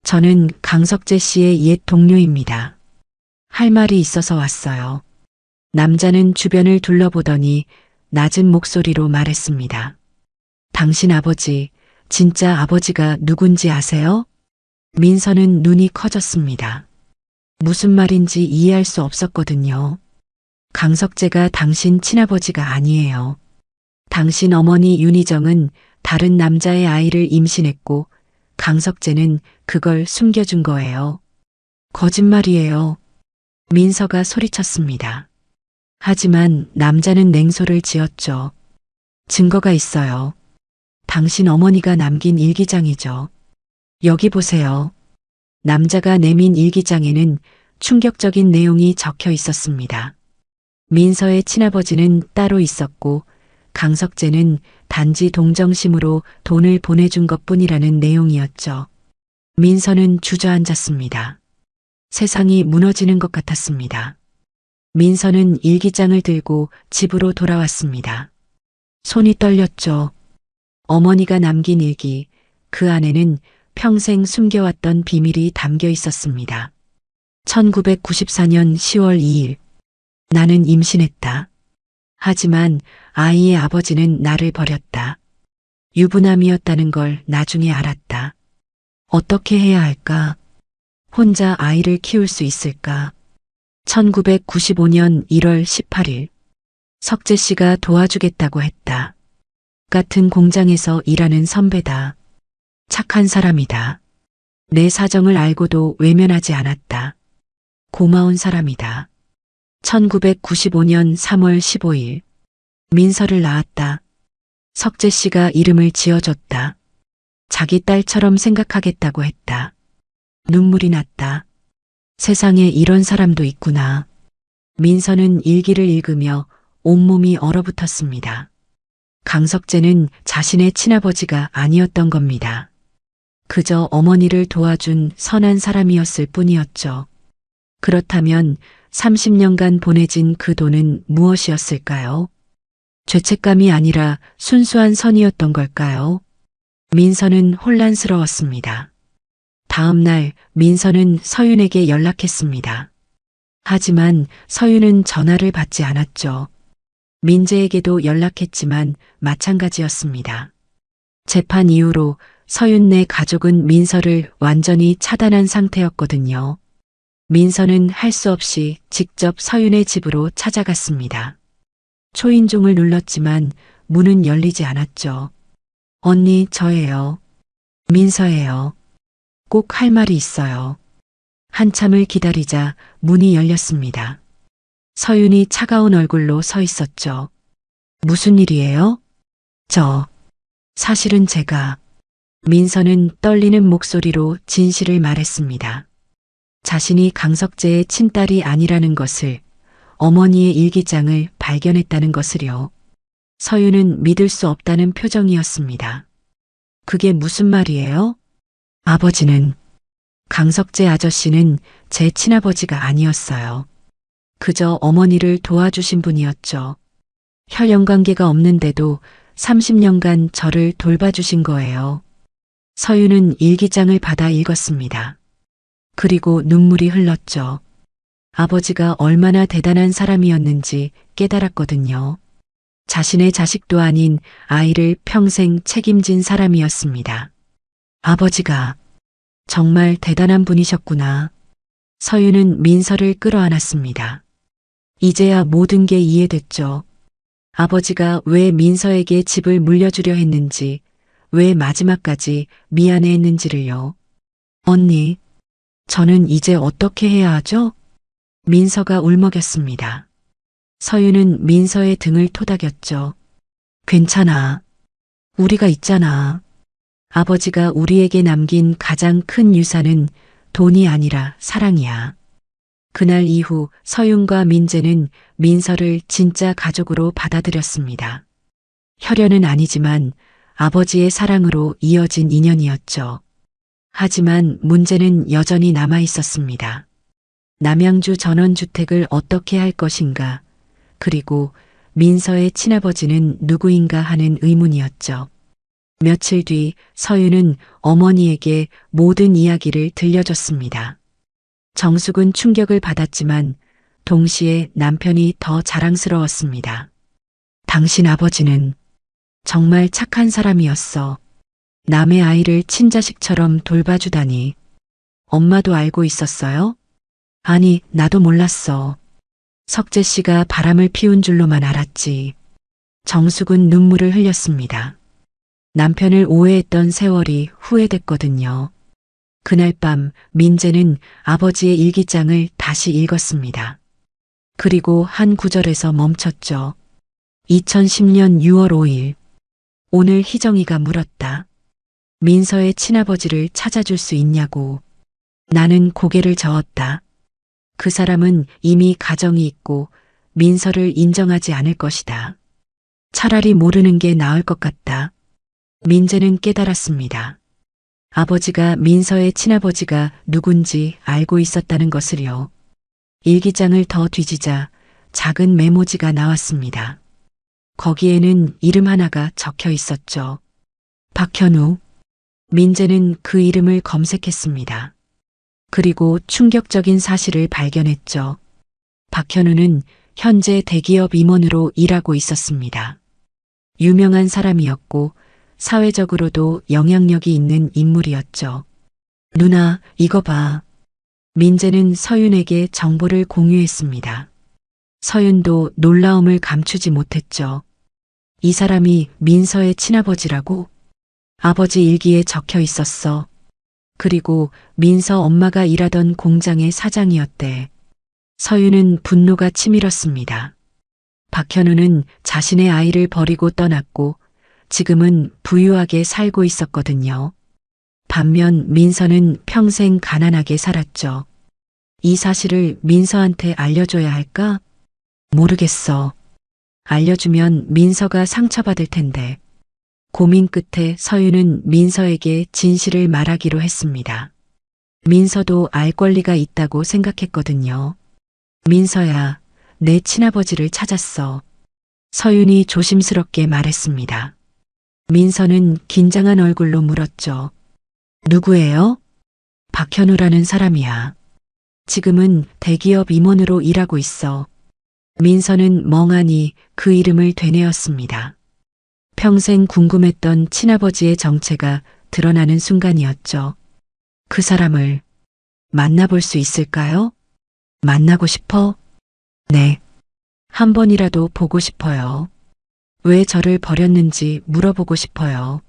저는 강석재 씨의 옛 동료입니다. 할 말이 있어서 왔어요. 남자는 주변을 둘러보더니 낮은 목소리로 말했습니다. 당신 아버지, 진짜 아버지가 누군지 아세요? 민서는 눈이 커졌습니다. 무슨 말인지 이해할 수 없었거든요. 강석재가 당신 친아버지가 아니에요. 당신 어머니 윤희정은 다른 남자의 아이를 임신했고 강석재는 그걸 숨겨준 거예요. 거짓말이에요. 민서가 소리쳤습니다. 하지만 남자는 냉소를 지었죠. 증거가 있어요. 당신 어머니가 남긴 일기장이죠. 여기 보세요. 남자가 내민 일기장에는 충격적인 내용이 적혀 있었습니다. 민서의 친아버지는 따로 있었고 강석재는 단지 동정심으로 돈을 보내준 것뿐이라는 내용이었죠. 민서는 주저앉았습니다. 세상이 무너지는 것 같았습니다. 민서는 일기장을 들고 집으로 돌아왔습니다. 손이 떨렸죠. 어머니가 남긴 일기, 그 안에는 평생 숨겨왔던 비밀이 담겨 있었습니다. 1994년 10월 2일. 나는 임신했다. 하지만 아이의 아버지는 나를 버렸다. 유부남이었다는 걸 나중에 알았다. 어떻게 해야 할까? 혼자 아이를 키울 수 있을까? 1995년 1월 18일. 석재 씨가 도와주겠다고 했다. 같은 공장에서 일하는 선배다. 착한 사람이다. 내 사정을 알고도 외면하지 않았다. 고마운 사람이다. 1995년 3월 15일. 민서를 낳았다. 석재 씨가 이름을 지어줬다. 자기 딸처럼 생각하겠다고 했다. 눈물이 났다. 세상에 이런 사람도 있구나. 민서는 일기를 읽으며 온몸이 얼어붙었습니다. 강석재는 자신의 친아버지가 아니었던 겁니다. 그저 어머니를 도와준 선한 사람이었을 뿐이었죠. 그렇다면 30년간 보내진 그 돈은 무엇이었을까요? 죄책감이 아니라 순수한 선이었던 걸까요? 민서는 혼란스러웠습니다. 다음 날 민서는 서윤에게 연락했습니다. 하지만 서윤은 전화를 받지 않았죠. 민재에게도 연락했지만 마찬가지였습니다. 재판 이후로 서윤네 가족은 민서를 완전히 차단한 상태였거든요. 민서는 할 수 없이 직접 서윤의 집으로 찾아갔습니다. 초인종을 눌렀지만 문은 열리지 않았죠. 언니, 저예요. 민서예요. 꼭 할 말이 있어요. 한참을 기다리자 문이 열렸습니다. 서윤이 차가운 얼굴로 서 있었죠. 무슨 일이에요? 사실은 제가. 민서는 떨리는 목소리로 진실을 말했습니다. 자신이 강석재의 친딸이 아니라는 것을, 어머니의 일기장을 발견했다는 것을요. 서윤은 믿을 수 없다는 표정이었습니다. 그게 무슨 말이에요? 아버지는, 강석재 아저씨는 제 친아버지가 아니었어요. 그저 어머니를 도와주신 분이었죠. 혈연 관계가 없는데도 30년간 저를 돌봐주신 거예요. 서유는 일기장을 받아 읽었습니다. 그리고 눈물이 흘렀죠. 아버지가 얼마나 대단한 사람이었는지 깨달았거든요. 자신의 자식도 아닌 아이를 평생 책임진 사람이었습니다. 아버지가 정말 대단한 분이셨구나. 서유는 민서를 끌어안았습니다. 이제야 모든 게 이해됐죠. 아버지가 왜 민서에게 집을 물려주려 했는지, 왜 마지막까지 미안해했는지를요. 언니, 저는 이제 어떻게 해야 하죠? 민서가 울먹였습니다. 서유는 민서의 등을 토닥였죠. 괜찮아. 우리가 있잖아. 아버지가 우리에게 남긴 가장 큰 유산은 돈이 아니라 사랑이야. 그날 이후 서윤과 민재는 민서를 진짜 가족으로 받아들였습니다. 혈연은 아니지만 아버지의 사랑으로 이어진 인연이었죠. 하지만 문제는 여전히 남아 있었습니다. 남양주 전원주택을 어떻게 할 것인가, 그리고 민서의 친아버지는 누구인가 하는 의문이었죠. 며칠 뒤 서유는 어머니에게 모든 이야기를 들려줬습니다. 정숙은 충격을 받았지만 동시에 남편이 더 자랑스러웠습니다. 당신 아버지는 정말 착한 사람이었어. 남의 아이를 친자식처럼 돌봐주다니. 엄마도 알고 있었어요? 아니, 나도 몰랐어. 석재 씨가 바람을 피운 줄로만 알았지. 정숙은 눈물을 흘렸습니다. 남편을 오해했던 세월이 후회됐거든요. 그날 밤 민재는 아버지의 일기장을 다시 읽었습니다. 그리고 한 구절에서 멈췄죠. 2010년 6월 5일. 오늘 희정이가 물었다. 민서의 친아버지를 찾아줄 수 있냐고. 나는 고개를 저었다. 그 사람은 이미 가정이 있고 민서를 인정하지 않을 것이다. 차라리 모르는 게 나을 것 같다. 민재는 깨달았습니다. 아버지가 민서의 친아버지가 누군지 알고 있었다는 것을요. 일기장을 더 뒤지자 작은 메모지가 나왔습니다. 거기에는 이름 하나가 적혀 있었죠. 박현우. 민재는 그 이름을 검색했습니다. 그리고 충격적인 사실을 발견했죠. 박현우는 현재 대기업 임원으로 일하고 있었습니다. 유명한 사람이었고 사회적으로도 영향력이 있는 인물이었죠. 누나, 이거 봐. 민재는 서윤에게 정보를 공유했습니다. 서윤도 놀라움을 감추지 못했죠. 이 사람이 민서의 친아버지라고? 아버지 일기에 적혀 있었어. 그리고 민서 엄마가 일하던 공장의 사장이었대. 서윤은 분노가 치밀었습니다. 박현우는 자신의 아이를 버리고 떠났고 지금은 부유하게 살고 있었거든요. 반면 민서는 평생 가난하게 살았죠. 이 사실을 민서한테 알려줘야 할까? 모르겠어. 알려주면 민서가 상처받을 텐데. 고민 끝에 서윤은 민서에게 진실을 말하기로 했습니다. 민서도 알 권리가 있다고 생각했거든요. 민서야, 내 친아버지를 찾았어. 서윤이 조심스럽게 말했습니다. 민서는 긴장한 얼굴로 물었죠. 누구예요? 박현우라는 사람이야. 지금은 대기업 임원으로 일하고 있어. 민서는 멍하니 그 이름을 되뇌었습니다. 평생 궁금했던 친아버지의 정체가 드러나는 순간이었죠. 그 사람을 만나볼 수 있을까요? 만나고 싶어? 네. 한 번이라도 보고 싶어요. 왜 저를 버렸는지 물어보고 싶어요.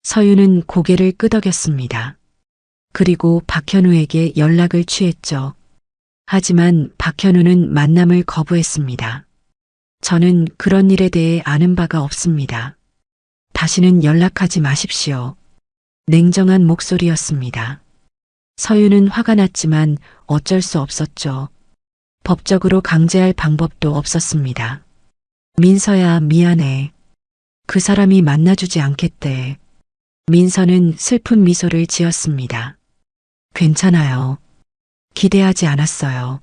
서유는 고개를 끄덕였습니다. 그리고 박현우에게 연락을 취했죠. 하지만 박현우는 만남을 거부했습니다. 저는 그런 일에 대해 아는 바가 없습니다. 다시는 연락하지 마십시오. 냉정한 목소리였습니다. 서유는 화가 났지만 어쩔 수 없었죠. 법적으로 강제할 방법도 없었습니다. 민서야, 미안해. 그 사람이 만나주지 않겠대. 민서는 슬픈 미소를 지었습니다. 괜찮아요. 기대하지 않았어요.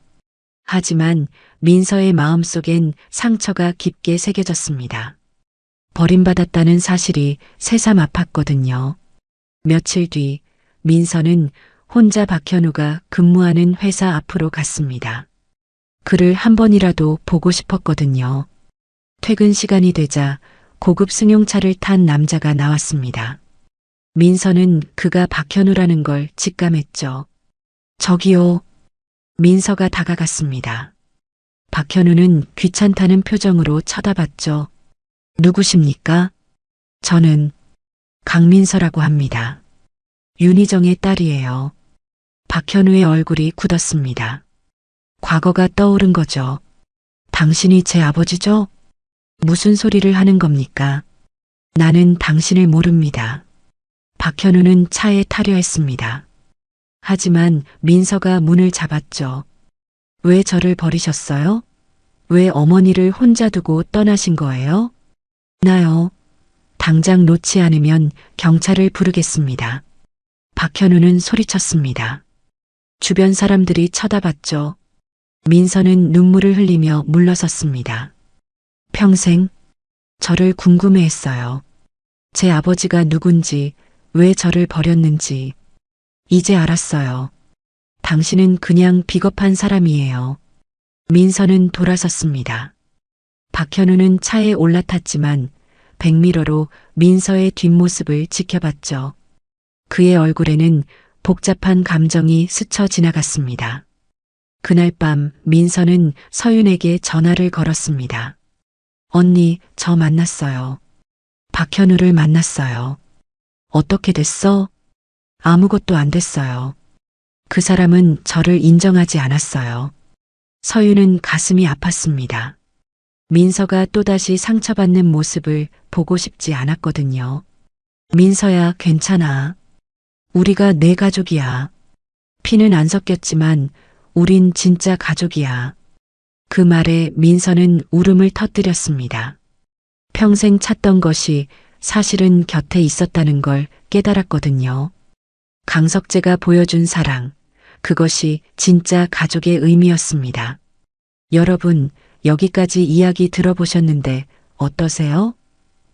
하지만 민서의 마음속엔 상처가 깊게 새겨졌습니다. 버림받았다는 사실이 새삼 아팠거든요. 며칠 뒤 민서는 혼자 박현우가 근무하는 회사 앞으로 갔습니다. 그를 한 번이라도 보고 싶었거든요. 퇴근 시간이 되자 고급 승용차를 탄 남자가 나왔습니다. 민서는 그가 박현우라는 걸 직감했죠. 저기요. 민서가 다가갔습니다. 박현우는 귀찮다는 표정으로 쳐다봤죠. 누구십니까? 저는 강민서라고 합니다. 윤희정의 딸이에요. 박현우의 얼굴이 굳었습니다. 과거가 떠오른 거죠. 당신이 제 아버지죠? 무슨 소리를 하는 겁니까? 나는 당신을 모릅니다. 박현우는 차에 타려 했습니다. 하지만 민서가 문을 잡았죠. 왜 저를 버리셨어요? 왜 어머니를 혼자 두고 떠나신 거예요? 나요. 당장 놓지 않으면 경찰을 부르겠습니다. 박현우는 소리쳤습니다. 주변 사람들이 쳐다봤죠. 민서는 눈물을 흘리며 물러섰습니다. 평생 저를 궁금해했어요. 제 아버지가 누군지, 왜 저를 버렸는지. 이제 알았어요. 당신은 그냥 비겁한 사람이에요. 민서는 돌아섰습니다. 박현우는 차에 올라탔지만 백미러로 민서의 뒷모습을 지켜봤죠. 그의 얼굴에는 복잡한 감정이 스쳐 지나갔습니다. 그날 밤 민서는 서윤에게 전화를 걸었습니다. 언니, 저 만났어요. 박현우를 만났어요. 어떻게 됐어? 아무것도 안 됐어요. 그 사람은 저를 인정하지 않았어요. 서윤은 가슴이 아팠습니다. 민서가 또다시 상처받는 모습을 보고 싶지 않았거든요. 민서야, 괜찮아. 우리가 내 가족이야. 피는 안 섞였지만 우린 진짜 가족이야. 그 말에 민서는 울음을 터뜨렸습니다. 평생 찾던 것이 사실은 곁에 있었다는 걸 깨달았거든요. 강석재가 보여준 사랑, 그것이 진짜 가족의 의미였습니다. 여러분, 여기까지 이야기 들어보셨는데 어떠세요?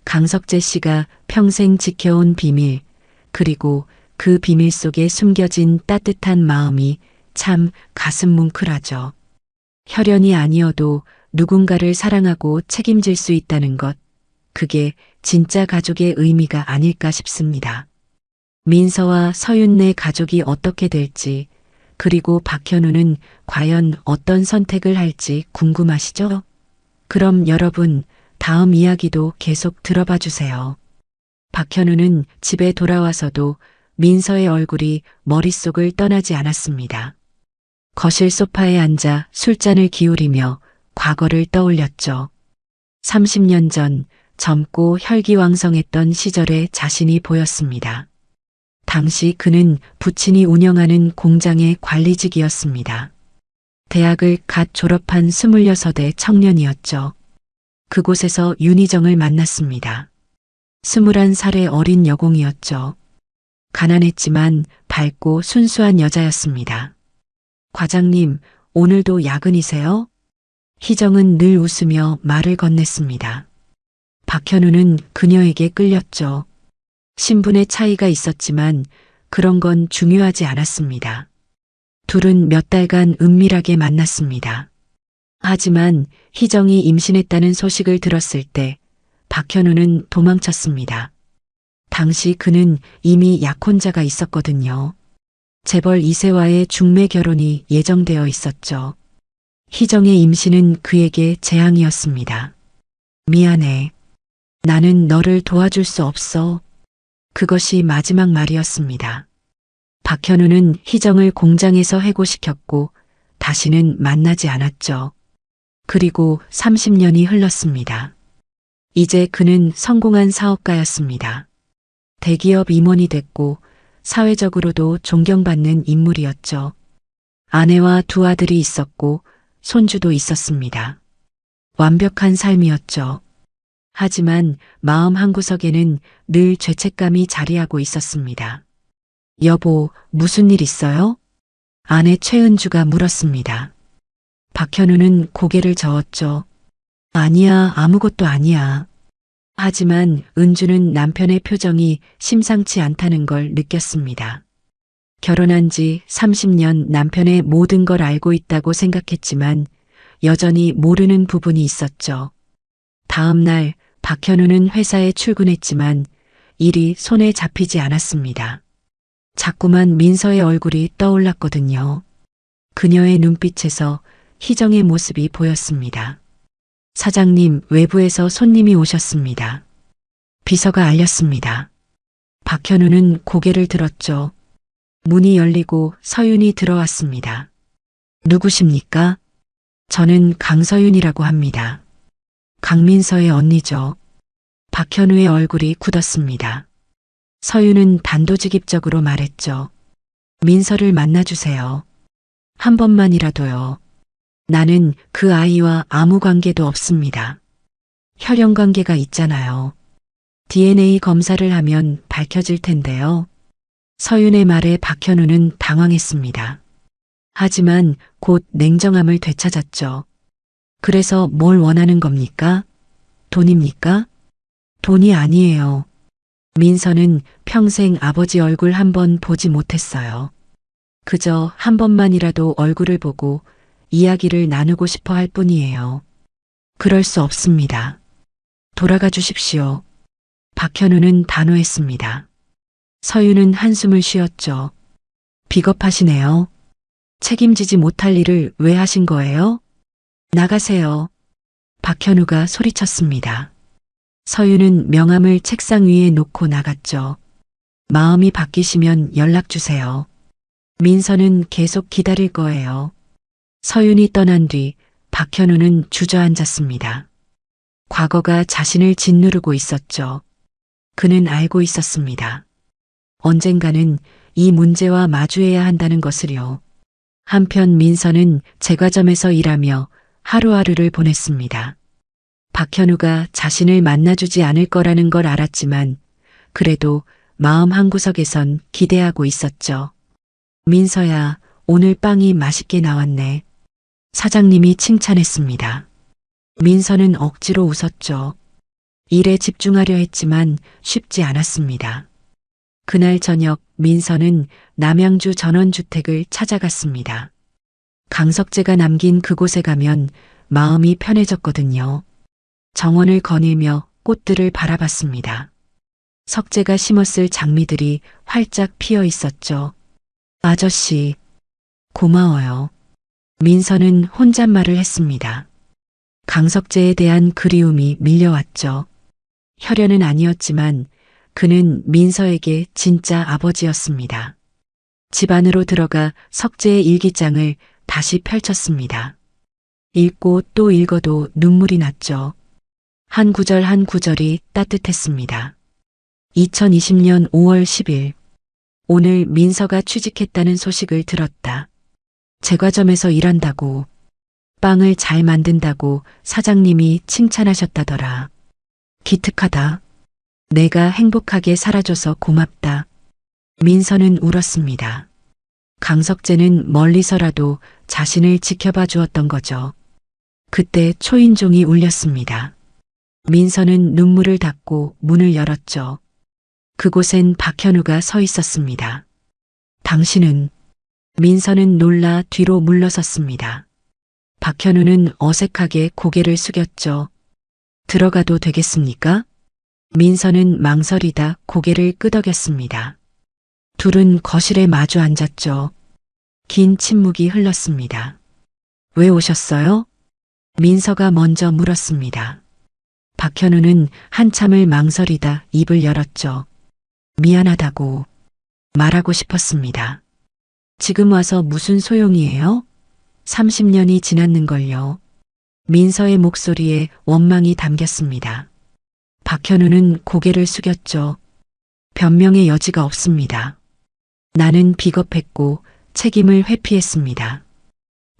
강석재 씨가 평생 지켜온 비밀, 그리고 그 비밀 속에 숨겨진 따뜻한 마음이 참 가슴 뭉클하죠. 혈연이 아니어도 누군가를 사랑하고 책임질 수 있다는 것, 그게 진짜 가족의 의미가 아닐까 싶습니다. 민서와 서윤네 가족이 어떻게 될지, 그리고 박현우는 과연 어떤 선택을 할지 궁금하시죠? 그럼 여러분, 다음 이야기도 계속 들어봐 주세요. 박현우는 집에 돌아와서도 민서의 얼굴이 머릿속을 떠나지 않았습니다. 거실 소파에 앉아 술잔을 기울이며 과거를 떠올렸죠. 30년 전 젊고 혈기왕성했던 시절의 자신이 보였습니다. 당시 그는 부친이 운영하는 공장의 관리직이었습니다. 대학을 갓 졸업한 26의 청년이었죠. 그곳에서 윤희정을 만났습니다. 21살의 어린 여공이었죠. 가난했지만 밝고 순수한 여자였습니다. 과장님, 오늘도 야근이세요? 희정은 늘 웃으며 말을 건넸습니다. 박현우는 그녀에게 끌렸죠. 신분의 차이가 있었지만 그런 건 중요하지 않았습니다. 둘은 몇 달간 은밀하게 만났습니다. 하지만 희정이 임신했다는 소식을 들었을 때 박현우는 도망쳤습니다. 당시 그는 이미 약혼자가 있었거든요. 재벌 2세와의 중매 결혼이 예정되어 있었죠. 희정의 임신은 그에게 재앙이었습니다. 미안해. 나는 너를 도와줄 수 없어. 그것이 마지막 말이었습니다. 박현우는 희정을 공장에서 해고시켰고 다시는 만나지 않았죠. 그리고 30년이 흘렀습니다. 이제 그는 성공한 사업가였습니다. 대기업 임원이 됐고 사회적으로도 존경받는 인물이었죠. 아내와 두 아들이 있었고 손주도 있었습니다. 완벽한 삶이었죠. 하지만 마음 한구석에는 늘 죄책감이 자리하고 있었습니다. 여보, 무슨 일 있어요? 아내 최은주가 물었습니다. 박현우는 고개를 저었죠. 아니야, 아무것도 아니야. 하지만 은주는 남편의 표정이 심상치 않다는 걸 느꼈습니다. 결혼한 지 30년 남편의 모든 걸 알고 있다고 생각했지만 여전히 모르는 부분이 있었죠. 다음 날 박현우는 회사에 출근했지만 일이 손에 잡히지 않았습니다. 자꾸만 민서의 얼굴이 떠올랐거든요. 그녀의 눈빛에서 희정의 모습이 보였습니다. 사장님, 외부에서 손님이 오셨습니다. 비서가 알렸습니다. 박현우는 고개를 들었죠. 문이 열리고 서윤이 들어왔습니다. 누구십니까? 저는 강서윤이라고 합니다. 강민서의 언니죠. 박현우의 얼굴이 굳었습니다. 서윤은 단도직입적으로 말했죠. 민서를 만나주세요. 한 번만이라도요. 나는 그 아이와 아무 관계도 없습니다. 혈연 관계가 있잖아요. DNA 검사를 하면 밝혀질 텐데요. 서윤의 말에 박현우는 당황했습니다. 하지만 곧 냉정함을 되찾았죠. 그래서 뭘 원하는 겁니까? 돈입니까? 돈이 아니에요. 민서는 평생 아버지 얼굴 한 번 보지 못했어요. 그저 한 번만이라도 얼굴을 보고 이야기를 나누고 싶어 할 뿐이에요. 그럴 수 없습니다. 돌아가 주십시오. 박현우는 단호했습니다. 서윤은 한숨을 쉬었죠. 비겁하시네요. 책임지지 못할 일을 왜 하신 거예요? 나가세요. 박현우가 소리쳤습니다. 서윤은 명함을 책상 위에 놓고 나갔죠. 마음이 바뀌시면 연락 주세요. 민서는 계속 기다릴 거예요. 서윤이 떠난 뒤 박현우는 주저앉았습니다. 과거가 자신을 짓누르고 있었죠. 그는 알고 있었습니다. 언젠가는 이 문제와 마주해야 한다는 것을요. 한편 민서는 제과점에서 일하며 하루하루를 보냈습니다. 박현우가 자신을 만나주지 않을 거라는 걸 알았지만 그래도 마음 한구석에선 기대하고 있었죠. 민서야, 오늘 빵이 맛있게 나왔네. 사장님이 칭찬했습니다. 민서는 억지로 웃었죠. 일에 집중하려 했지만 쉽지 않았습니다. 그날 저녁 민서는 남양주 전원주택을 찾아갔습니다. 강석재가 남긴 그곳에 가면 마음이 편해졌거든요. 정원을 거닐며 꽃들을 바라봤습니다. 석재가 심었을 장미들이 활짝 피어 있었죠. 아저씨, 고마워요. 민서는 혼잣말을 했습니다. 강석재에 대한 그리움이 밀려왔죠. 혈연은 아니었지만 그는 민서에게 진짜 아버지였습니다. 집 안으로 들어가 석재의 일기장을 다시 펼쳤습니다. 읽고 또 읽어도 눈물이 났죠. 한 구절 한 구절이 따뜻했습니다. 2020년 5월 10일. 오늘 민서가 취직했다는 소식을 들었다. 제과점에서 일한다고, 빵을 잘 만든다고 사장님이 칭찬하셨다더라. 기특하다. 내가 행복하게 살아줘서 고맙다. 민서는 울었습니다. 강석재는 멀리서라도 자신을 지켜봐 주었던 거죠. 그때 초인종이 울렸습니다. 민서는 눈물을 닦고 문을 열었죠. 그곳엔 박현우가 서 있었습니다. 당신은? 민서는 놀라 뒤로 물러섰습니다. 박현우는 어색하게 고개를 숙였죠. 들어가도 되겠습니까? 민서는 망설이다 고개를 끄덕였습니다. 둘은 거실에 마주 앉았죠. 긴 침묵이 흘렀습니다. 왜 오셨어요? 민서가 먼저 물었습니다. 박현우는 한참을 망설이다 입을 열었죠. 미안하다고 말하고 싶었습니다. 지금 와서 무슨 소용이에요? 30년이 지났는걸요. 민서의 목소리에 원망이 담겼습니다. 박현우는 고개를 숙였죠. 변명의 여지가 없습니다. 나는 비겁했고 책임을 회피했습니다.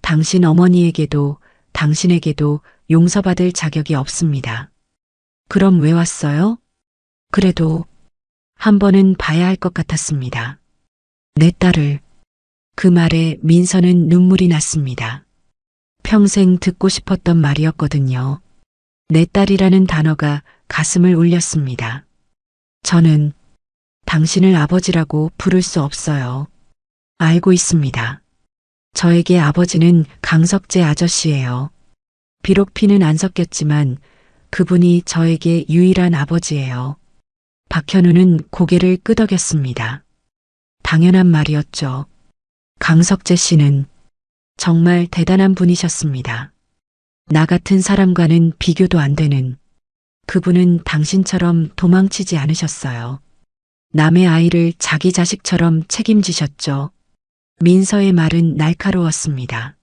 당신 어머니에게도 당신에게도 용서받을 자격이 없습니다. 그럼 왜 왔어요? 그래도 한 번은 봐야 할 것 같았습니다. 내 딸을. 그 말에 민서는 눈물이 났습니다. 평생 듣고 싶었던 말이었거든요. 내 딸이라는 단어가 가슴을 울렸습니다. 저는 당신을 아버지라고 부를 수 없어요. 알고 있습니다. 저에게 아버지는 강석재 아저씨예요. 비록 피는 안 섞였지만 그분이 저에게 유일한 아버지예요. 박현우는 고개를 끄덕였습니다. 당연한 말이었죠. 강석재 씨는 정말 대단한 분이셨습니다. 나 같은 사람과는 비교도 안 되는. 그분은 당신처럼 도망치지 않으셨어요. 남의 아이를 자기 자식처럼 책임지셨죠. 민서의 말은 날카로웠습니다.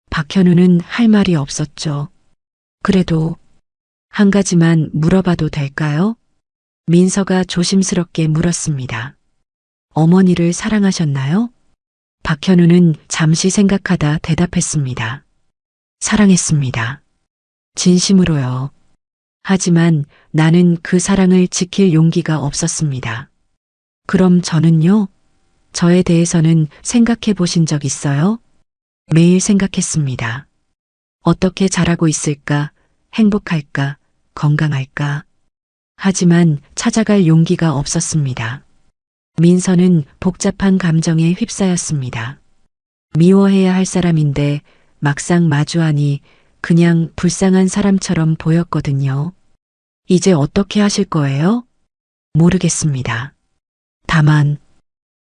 박현우는 할 말이 없었죠. 그래도 한 가지만 물어봐도 될까요? 민서가 조심스럽게 물었습니다. 어머니를 사랑하셨나요? 박현우는 잠시 생각하다 대답했습니다. 사랑했습니다. 진심으로요. 하지만 나는 그 사랑을 지킬 용기가 없었습니다. 그럼 저는요? 저에 대해서는 생각해 보신 적 있어요? 매일 생각했습니다. 어떻게 자라고 있을까? 행복할까? 건강할까? 하지만 찾아갈 용기가 없었습니다. 민서는 복잡한 감정에 휩싸였습니다. 미워해야 할 사람인데 막상 마주하니 그냥 불쌍한 사람처럼 보였거든요. 이제 어떻게 하실 거예요? 모르겠습니다. 다만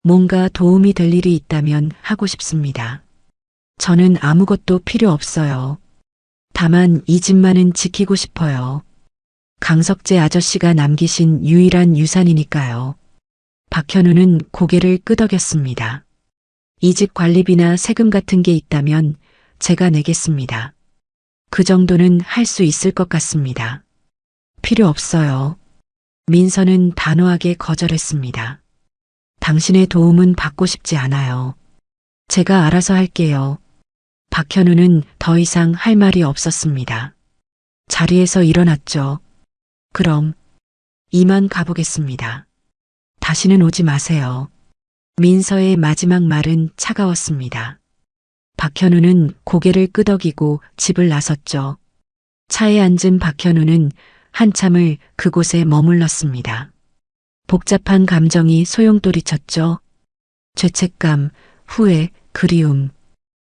뭔가 도움이 될 일이 있다면 하고 싶습니다. 저는 아무것도 필요 없어요. 다만 이 집만은 지키고 싶어요. 강석재 아저씨가 남기신 유일한 유산이니까요. 박현우는 고개를 끄덕였습니다. 이 집 관리비나 세금 같은 게 있다면 제가 내겠습니다. 그 정도는 할 수 있을 것 같습니다. 필요 없어요. 민서는 단호하게 거절했습니다. 당신의 도움은 받고 싶지 않아요. 제가 알아서 할게요. 박현우는 더 이상 할 말이 없었습니다. 자리에서 일어났죠. 그럼 이만 가보겠습니다. 다시는 오지 마세요. 민서의 마지막 말은 차가웠습니다. 박현우는 고개를 끄덕이고 집을 나섰죠. 차에 앉은 박현우는 한참을 그곳에 머물렀습니다. 복잡한 감정이 소용돌이쳤죠. 죄책감, 후회, 그리움.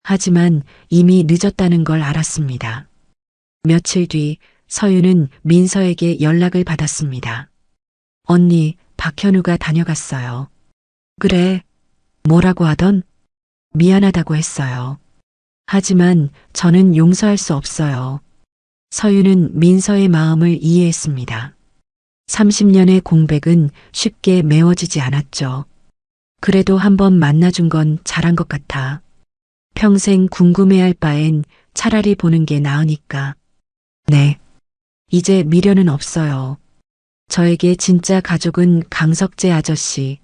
하지만 이미 늦었다는 걸 알았습니다. 며칠 뒤 서유는 민서에게 연락을 받았습니다. 언니, 박현우가 다녀갔어요. 그래, 뭐라고 하던? 미안하다고 했어요. 하지만 저는 용서할 수 없어요. 서유는 민서의 마음을 이해했습니다. 30년의 공백은 쉽게 메워지지 않았죠. 그래도 한번 만나준 건 잘한 것 같아. 평생 궁금해할 바엔 차라리 보는 게 나으니까. 네. 이제 미련은 없어요. 저에게 진짜 가족은 강석재 아저씨,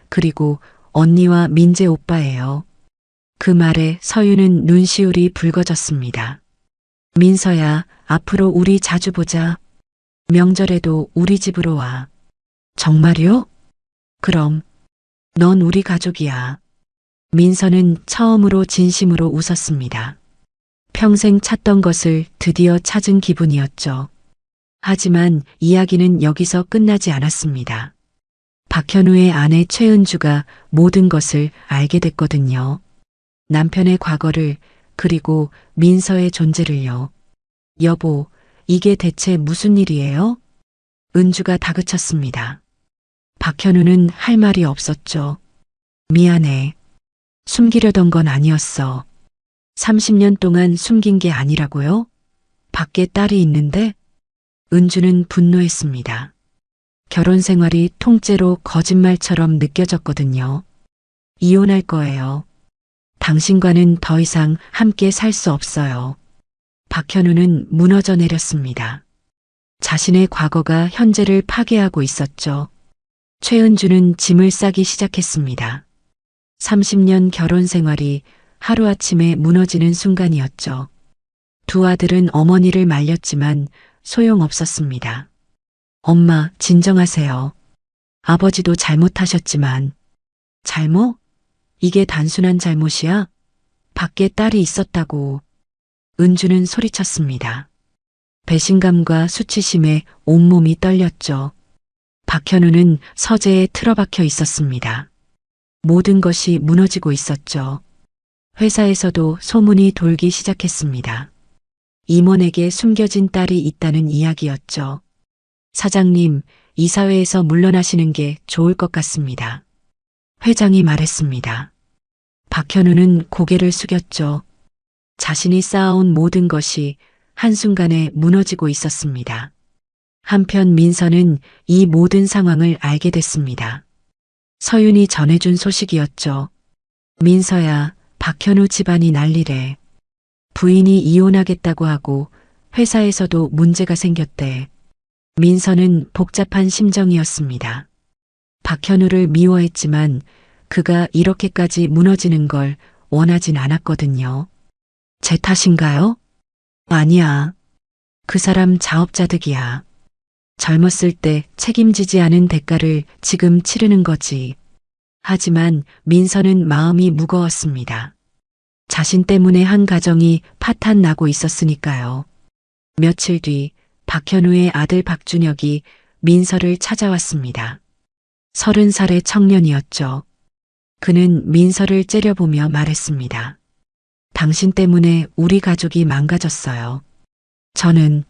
그리고 언니와 민재 오빠예요. 그 말에 서유는 눈시울이 붉어졌습니다. 민서야, 앞으로 우리 자주 보자. 명절에도 우리 집으로 와. 정말요? 그럼 넌 우리 가족이야. 민서는 처음으로 진심으로 웃었습니다. 평생 찾던 것을 드디어 찾은 기분이었죠. 하지만 이야기는 여기서 끝나지 않았습니다. 박현우의 아내 최은주가 모든 것을 알게 됐거든요. 남편의 과거를, 그리고 민서의 존재를요. 여보, 이게 대체 무슨 일이에요? 은주가 다그쳤습니다. 박현우는 할 말이 없었죠. 미안해. 숨기려던 건 아니었어. 30년 동안 숨긴 게 아니라고요? 밖에 딸이 있는데? 은주는 분노했습니다. 결혼 생활이 통째로 거짓말처럼 느껴졌거든요. 이혼할 거예요. 당신과는 더 이상 함께 살 수 없어요. 박현우는 무너져 내렸습니다. 자신의 과거가 현재를 파괴하고 있었죠. 최은주는 짐을 싸기 시작했습니다. 30년 결혼 생활이 하루아침에 무너지는 순간이었죠. 두 아들은 어머니를 말렸지만 소용없었습니다. 엄마, 진정하세요. 아버지도 잘못하셨지만. 잘못? 이게 단순한 잘못이야? 밖에 딸이 있었다고. 은주는 소리쳤습니다. 배신감과 수치심에 온몸이 떨렸죠. 박현우는 서재에 틀어박혀 있었습니다. 모든 것이 무너지고 있었죠. 회사에서도 소문이 돌기 시작했습니다. 임원에게 숨겨진 딸이 있다는 이야기였죠. 사장님, 이사회에서 물러나시는 게 좋을 것 같습니다. 회장이 말했습니다. 박현우는 고개를 숙였죠. 자신이 쌓아온 모든 것이 한순간에 무너지고 있었습니다. 한편 민서는 이 모든 상황을 알게 됐습니다. 서윤이 전해준 소식이었죠. 민서야, 박현우 집안이 난리래. 부인이 이혼하겠다고 하고 회사에서도 문제가 생겼대. 민서는 복잡한 심정이었습니다. 박현우를 미워했지만 그가 이렇게까지 무너지는 걸 원하진 않았거든요. 제 탓인가요? 아니야. 그 사람 자업자득이야. 젊었을 때 책임지지 않은 대가를 지금 치르는 거지. 하지만 민서는 마음이 무거웠습니다. 자신 때문에 한 가정이 파탄 나고 있었으니까요. 며칠 뒤 박현우의 아들 박준혁이 민서를 찾아왔습니다. 30살의 청년이었죠. 그는 민서를 째려보며 말했습니다. 당신 때문에 우리 가족이 망가졌어요. 저는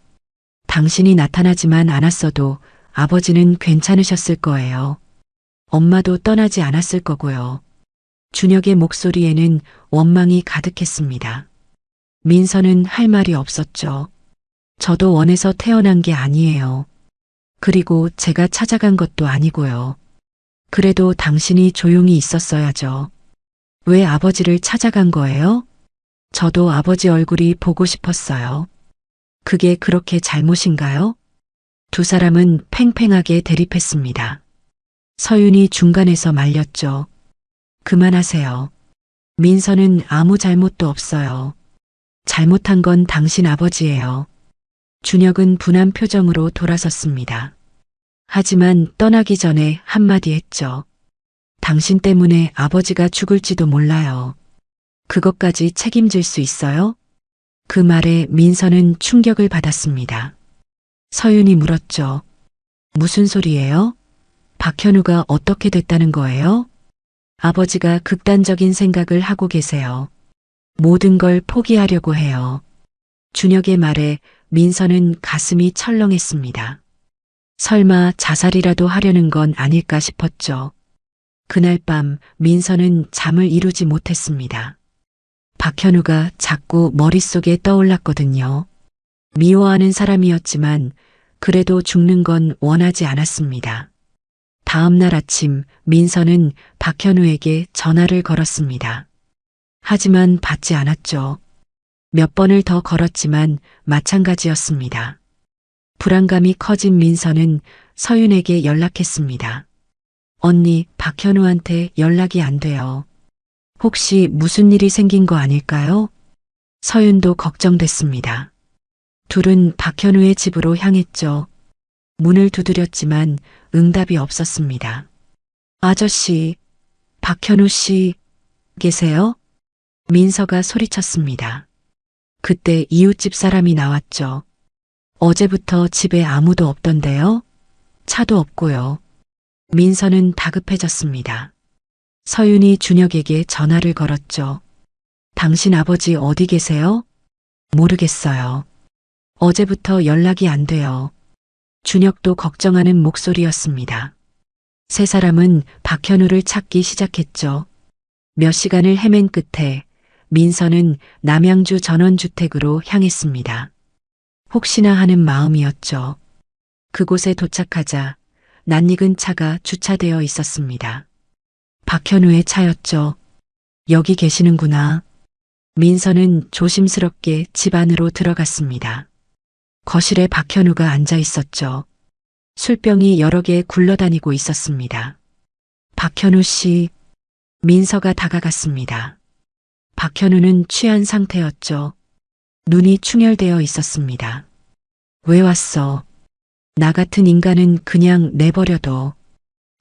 당신이 나타나지만 않았어도 아버지는 괜찮으셨을 거예요. 엄마도 떠나지 않았을 거고요. 준혁의 목소리에는 원망이 가득했습니다. 민서는 할 말이 없었죠. 저도 원해서 태어난 게 아니에요. 그리고 제가 찾아간 것도 아니고요. 그래도 당신이 조용히 있었어야죠. 왜 아버지를 찾아간 거예요? 저도 아버지 얼굴이 보고 싶었어요. 그게 그렇게 잘못인가요? 두 사람은 팽팽하게 대립했습니다. 서윤이 중간에서 말렸죠. 그만하세요. 민서는 아무 잘못도 없어요. 잘못한 건 당신 아버지예요. 준혁은 분한 표정으로 돌아섰습니다. 하지만 떠나기 전에 한마디 했죠. 당신 때문에 아버지가 죽을지도 몰라요. 그것까지 책임질 수 있어요? 그 말에 민서는 충격을 받았습니다. 서윤이 물었죠. 무슨 소리예요? 박현우가 어떻게 됐다는 거예요? 아버지가 극단적인 생각을 하고 계세요. 모든 걸 포기하려고 해요. 준혁의 말에 민서는 가슴이 철렁했습니다. 설마 자살이라도 하려는 건 아닐까 싶었죠. 그날 밤 민서는 잠을 이루지 못했습니다. 박현우가 자꾸 머릿속에 떠올랐거든요. 미워하는 사람이었지만 그래도 죽는 건 원하지 않았습니다. 다음 날 아침 민서는 박현우에게 전화를 걸었습니다. 하지만 받지 않았죠. 몇 번을 더 걸었지만 마찬가지였습니다. 불안감이 커진 민서는 서윤에게 연락했습니다. 언니, 박현우한테 연락이 안 돼요. 혹시 무슨 일이 생긴 거 아닐까요? 서윤도 걱정됐습니다. 둘은 박현우의 집으로 향했죠. 문을 두드렸지만 응답이 없었습니다. 아저씨, 박현우 씨, 계세요? 민서가 소리쳤습니다. 그때 이웃집 사람이 나왔죠. 어제부터 집에 아무도 없던데요? 차도 없고요. 민서는 다급해졌습니다. 서윤이 준혁에게 전화를 걸었죠. 당신 아버지 어디 계세요? 모르겠어요. 어제부터 연락이 안 돼요. 준혁도 걱정하는 목소리였습니다. 세 사람은 박현우를 찾기 시작했죠. 몇 시간을 헤맨 끝에 민서는 남양주 전원주택으로 향했습니다. 혹시나 하는 마음이었죠. 그곳에 도착하자 낯익은 차가 주차되어 있었습니다. 박현우의 차였죠. 여기 계시는구나. 민서는 조심스럽게 집 안으로 들어갔습니다. 거실에 박현우가 앉아 있었죠. 술병이 여러 개 굴러다니고 있었습니다. 박현우 씨, 민서가 다가갔습니다. 박현우는 취한 상태였죠. 눈이 충혈되어 있었습니다. 왜 왔어? 나 같은 인간은 그냥 내버려둬.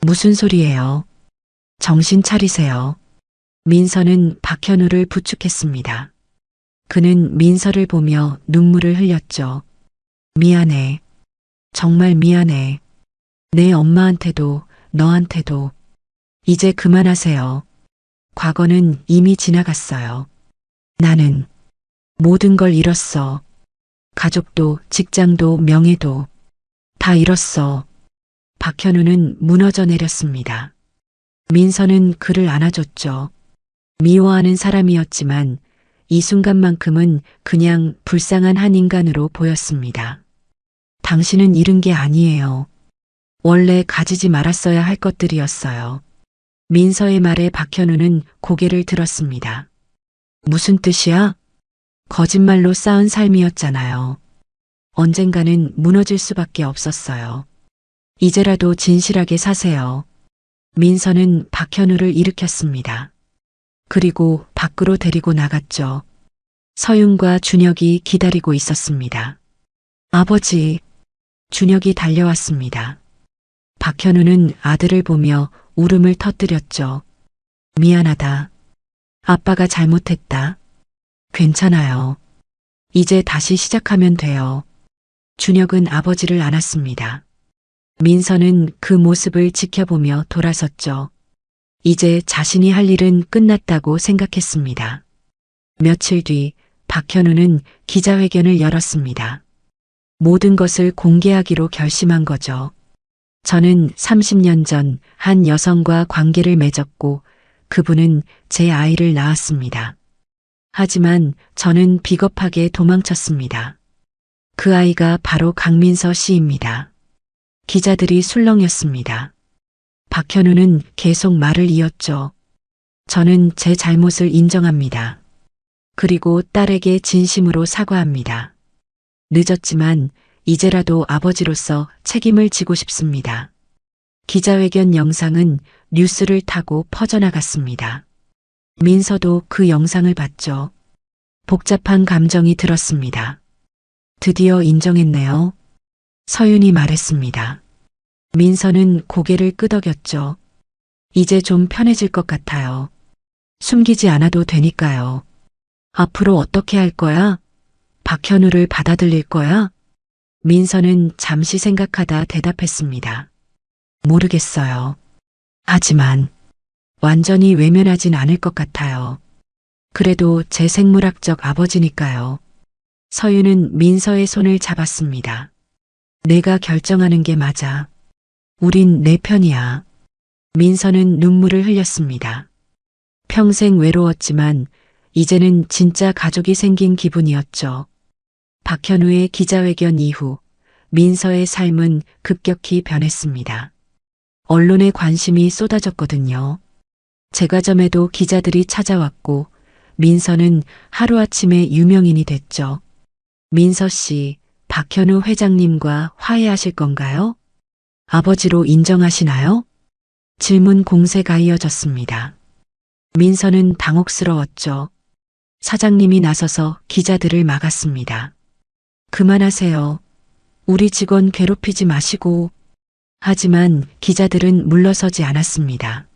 무슨 소리예요? 정신 차리세요. 민서는 박현우를 부축했습니다. 그는 민서를 보며 눈물을 흘렸죠. 미안해. 정말 미안해. 내 엄마한테도 너한테도. 이제 그만하세요. 과거는 이미 지나갔어요. 나는 모든 걸 잃었어. 가족도 직장도 명예도 다 잃었어. 박현우는 무너져 내렸습니다. 민서는 그를 안아줬죠. 미워하는 사람이었지만 이 순간만큼은 그냥 불쌍한 한 인간으로 보였습니다. 당신은 잃은 게 아니에요. 원래 가지지 말았어야 할 것들이었어요. 민서의 말에 박현우는 고개를 들었습니다. 무슨 뜻이야? 거짓말로 쌓은 삶이었잖아요. 언젠가는 무너질 수밖에 없었어요. 이제라도 진실하게 사세요. 민서는 박현우를 일으켰습니다. 그리고 밖으로 데리고 나갔죠. 서윤과 준혁이 기다리고 있었습니다. 아버지, 준혁이 달려왔습니다. 박현우는 아들을 보며 울음을 터뜨렸죠. 미안하다. 아빠가 잘못했다. 괜찮아요. 이제 다시 시작하면 돼요. 준혁은 아버지를 안았습니다. 민서는 그 모습을 지켜보며 돌아섰죠. 이제 자신이 할 일은 끝났다고 생각했습니다. 며칠 뒤 박현우는 기자회견을 열었습니다. 모든 것을 공개하기로 결심한 거죠. 저는 30년 전 한 여성과 관계를 맺었고 그분은 제 아이를 낳았습니다. 하지만 저는 비겁하게 도망쳤습니다. 그 아이가 바로 강민서 씨입니다. 기자들이 술렁였습니다. 박현우는 계속 말을 이었죠. 저는 제 잘못을 인정합니다. 그리고 딸에게 진심으로 사과합니다. 늦었지만 이제라도 아버지로서 책임을 지고 싶습니다. 기자회견 영상은 뉴스를 타고 퍼져나갔습니다. 민서도 그 영상을 봤죠. 복잡한 감정이 들었습니다. 드디어 인정했네요. 서윤이 말했습니다. 민서는 고개를 끄덕였죠. 이제 좀 편해질 것 같아요. 숨기지 않아도 되니까요. 앞으로 어떻게 할 거야? 박현우를 받아들일 거야? 민서는 잠시 생각하다 대답했습니다. 모르겠어요. 하지만 완전히 외면하진 않을 것 같아요. 그래도 제 생물학적 아버지니까요. 서윤은 민서의 손을 잡았습니다. 내가 결정하는 게 맞아. 우린 내 편이야. 민서는 눈물을 흘렸습니다. 평생 외로웠지만 이제는 진짜 가족이 생긴 기분이었죠. 박현우의 기자회견 이후 민서의 삶은 급격히 변했습니다. 언론의 관심이 쏟아졌거든요. 제과점에도 기자들이 찾아왔고 민서는 하루아침에 유명인이 됐죠. 민서 씨, 박현우 회장님과 화해하실 건가요? 아버지로 인정하시나요? 질문 공세가 이어졌습니다. 민서는 당혹스러웠죠. 사장님이 나서서 기자들을 막았습니다. 그만하세요. 우리 직원 괴롭히지 마시고. 하지만 기자들은 물러서지 않았습니다.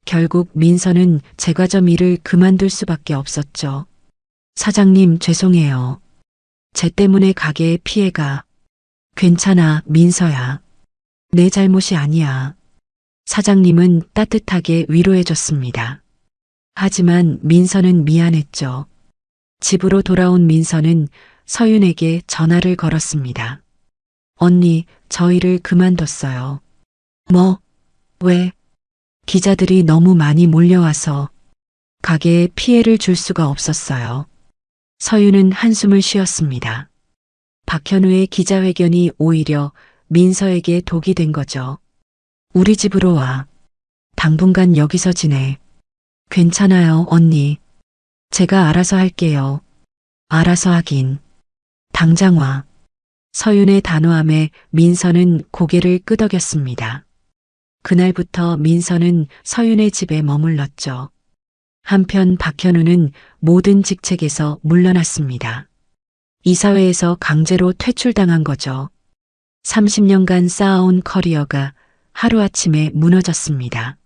결국 민서는 제과점 일을 그만둘 수밖에 없었죠. 사장님 죄송해요. 제 때문에 가게에 피해가. 괜찮아, 민서야. 내 잘못이 아니야. 사장님은 따뜻하게 위로해줬습니다. 하지만 민서는 미안했죠. 집으로 돌아온 민서는 서윤에게 전화를 걸었습니다. 언니, 저 일을 그만뒀어요. 뭐? 왜? 기자들이 너무 많이 몰려와서 가게에 피해를 줄 수가 없었어요. 서윤은 한숨을 쉬었습니다. 박현우의 기자회견이 오히려 민서에게 독이 된 거죠. 우리 집으로 와. 당분간 여기서 지내. 괜찮아요, 언니. 제가 알아서 할게요. 알아서 하긴. 당장 와. 서윤의 단호함에 민서는 고개를 끄덕였습니다. 그날부터 민서는 서윤의 집에 머물렀죠. 한편 박현우는 모든 직책에서 물러났습니다. 이사회에서 강제로 퇴출당한 거죠. 30년간 쌓아온 커리어가 하루아침에 무너졌습니다.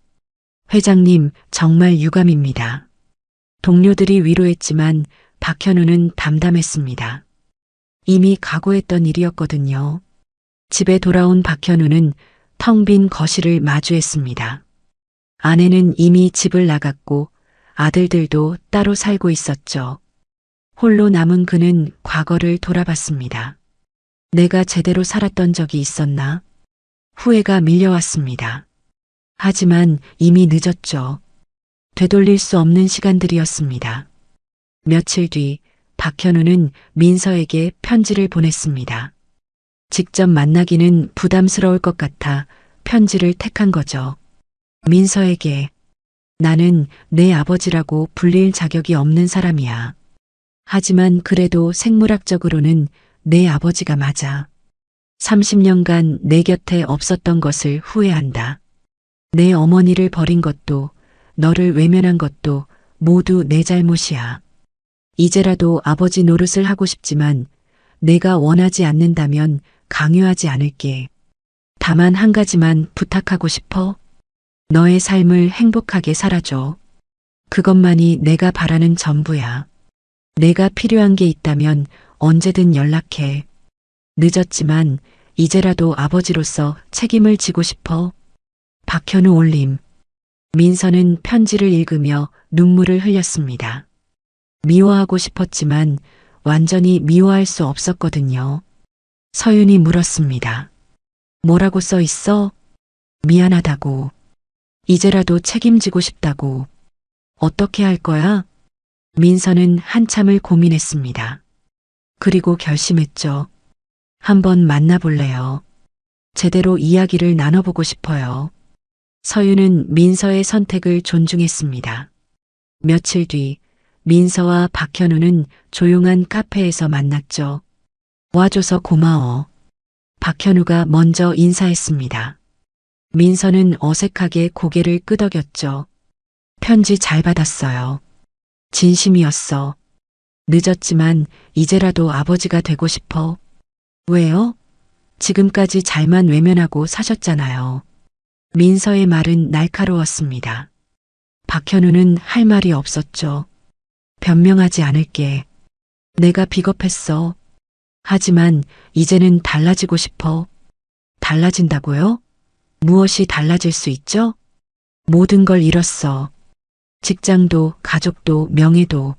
회장님, 정말 유감입니다. 동료들이 위로했지만 박현우는 담담했습니다. 이미 각오했던 일이었거든요. 집에 돌아온 박현우는 텅 빈 거실을 마주했습니다. 아내는 이미 집을 나갔고 아들들도 따로 살고 있었죠. 홀로 남은 그는 과거를 돌아봤습니다. 내가 제대로 살았던 적이 있었나? 후회가 밀려왔습니다. 하지만 이미 늦었죠. 되돌릴 수 없는 시간들이었습니다. 며칠 뒤 박현우는 민서에게 편지를 보냈습니다. 직접 만나기는 부담스러울 것 같아 편지를 택한 거죠. 민서에게 나는 내 아버지라고 불릴 자격이 없는 사람이야. 하지만 그래도 생물학적으로는 내 아버지가 맞아. 30년간 내 곁에 없었던 것을 후회한다. 내 어머니를 버린 것도 너를 외면한 것도 모두 내 잘못이야. 이제라도 아버지 노릇을 하고 싶지만 내가 원하지 않는다면 강요하지 않을게. 다만 한 가지만 부탁하고 싶어. 너의 삶을 행복하게 살아줘. 그것만이 내가 바라는 전부야. 내가 필요한 게 있다면 언제든 연락해. 늦었지만 이제라도 아버지로서 책임을 지고 싶어. 박현우 올림. 민서는 편지를 읽으며 눈물을 흘렸습니다. 미워하고 싶었지만 완전히 미워할 수 없었거든요. 서윤이 물었습니다. 뭐라고 써 있어? 미안하다고. 이제라도 책임지고 싶다고. 어떻게 할 거야? 민서는 한참을 고민했습니다. 그리고 결심했죠. 한번 만나볼래요. 제대로 이야기를 나눠보고 싶어요. 서윤은 민서의 선택을 존중했습니다. 며칠 뒤 민서와 박현우는 조용한 카페에서 만났죠. 와줘서 고마워. 박현우가 먼저 인사했습니다. 민서는 어색하게 고개를 끄덕였죠. 편지 잘 받았어요. 진심이었어. 늦었지만 이제라도 아버지가 되고 싶어. 왜요? 지금까지 잘만 외면하고 사셨잖아요. 민서의 말은 날카로웠습니다. 박현우는 할 말이 없었죠. 변명하지 않을게. 내가 비겁했어. 하지만 이제는 달라지고 싶어. 달라진다고요? 무엇이 달라질 수 있죠? 모든 걸 잃었어. 직장도, 가족도, 명예도.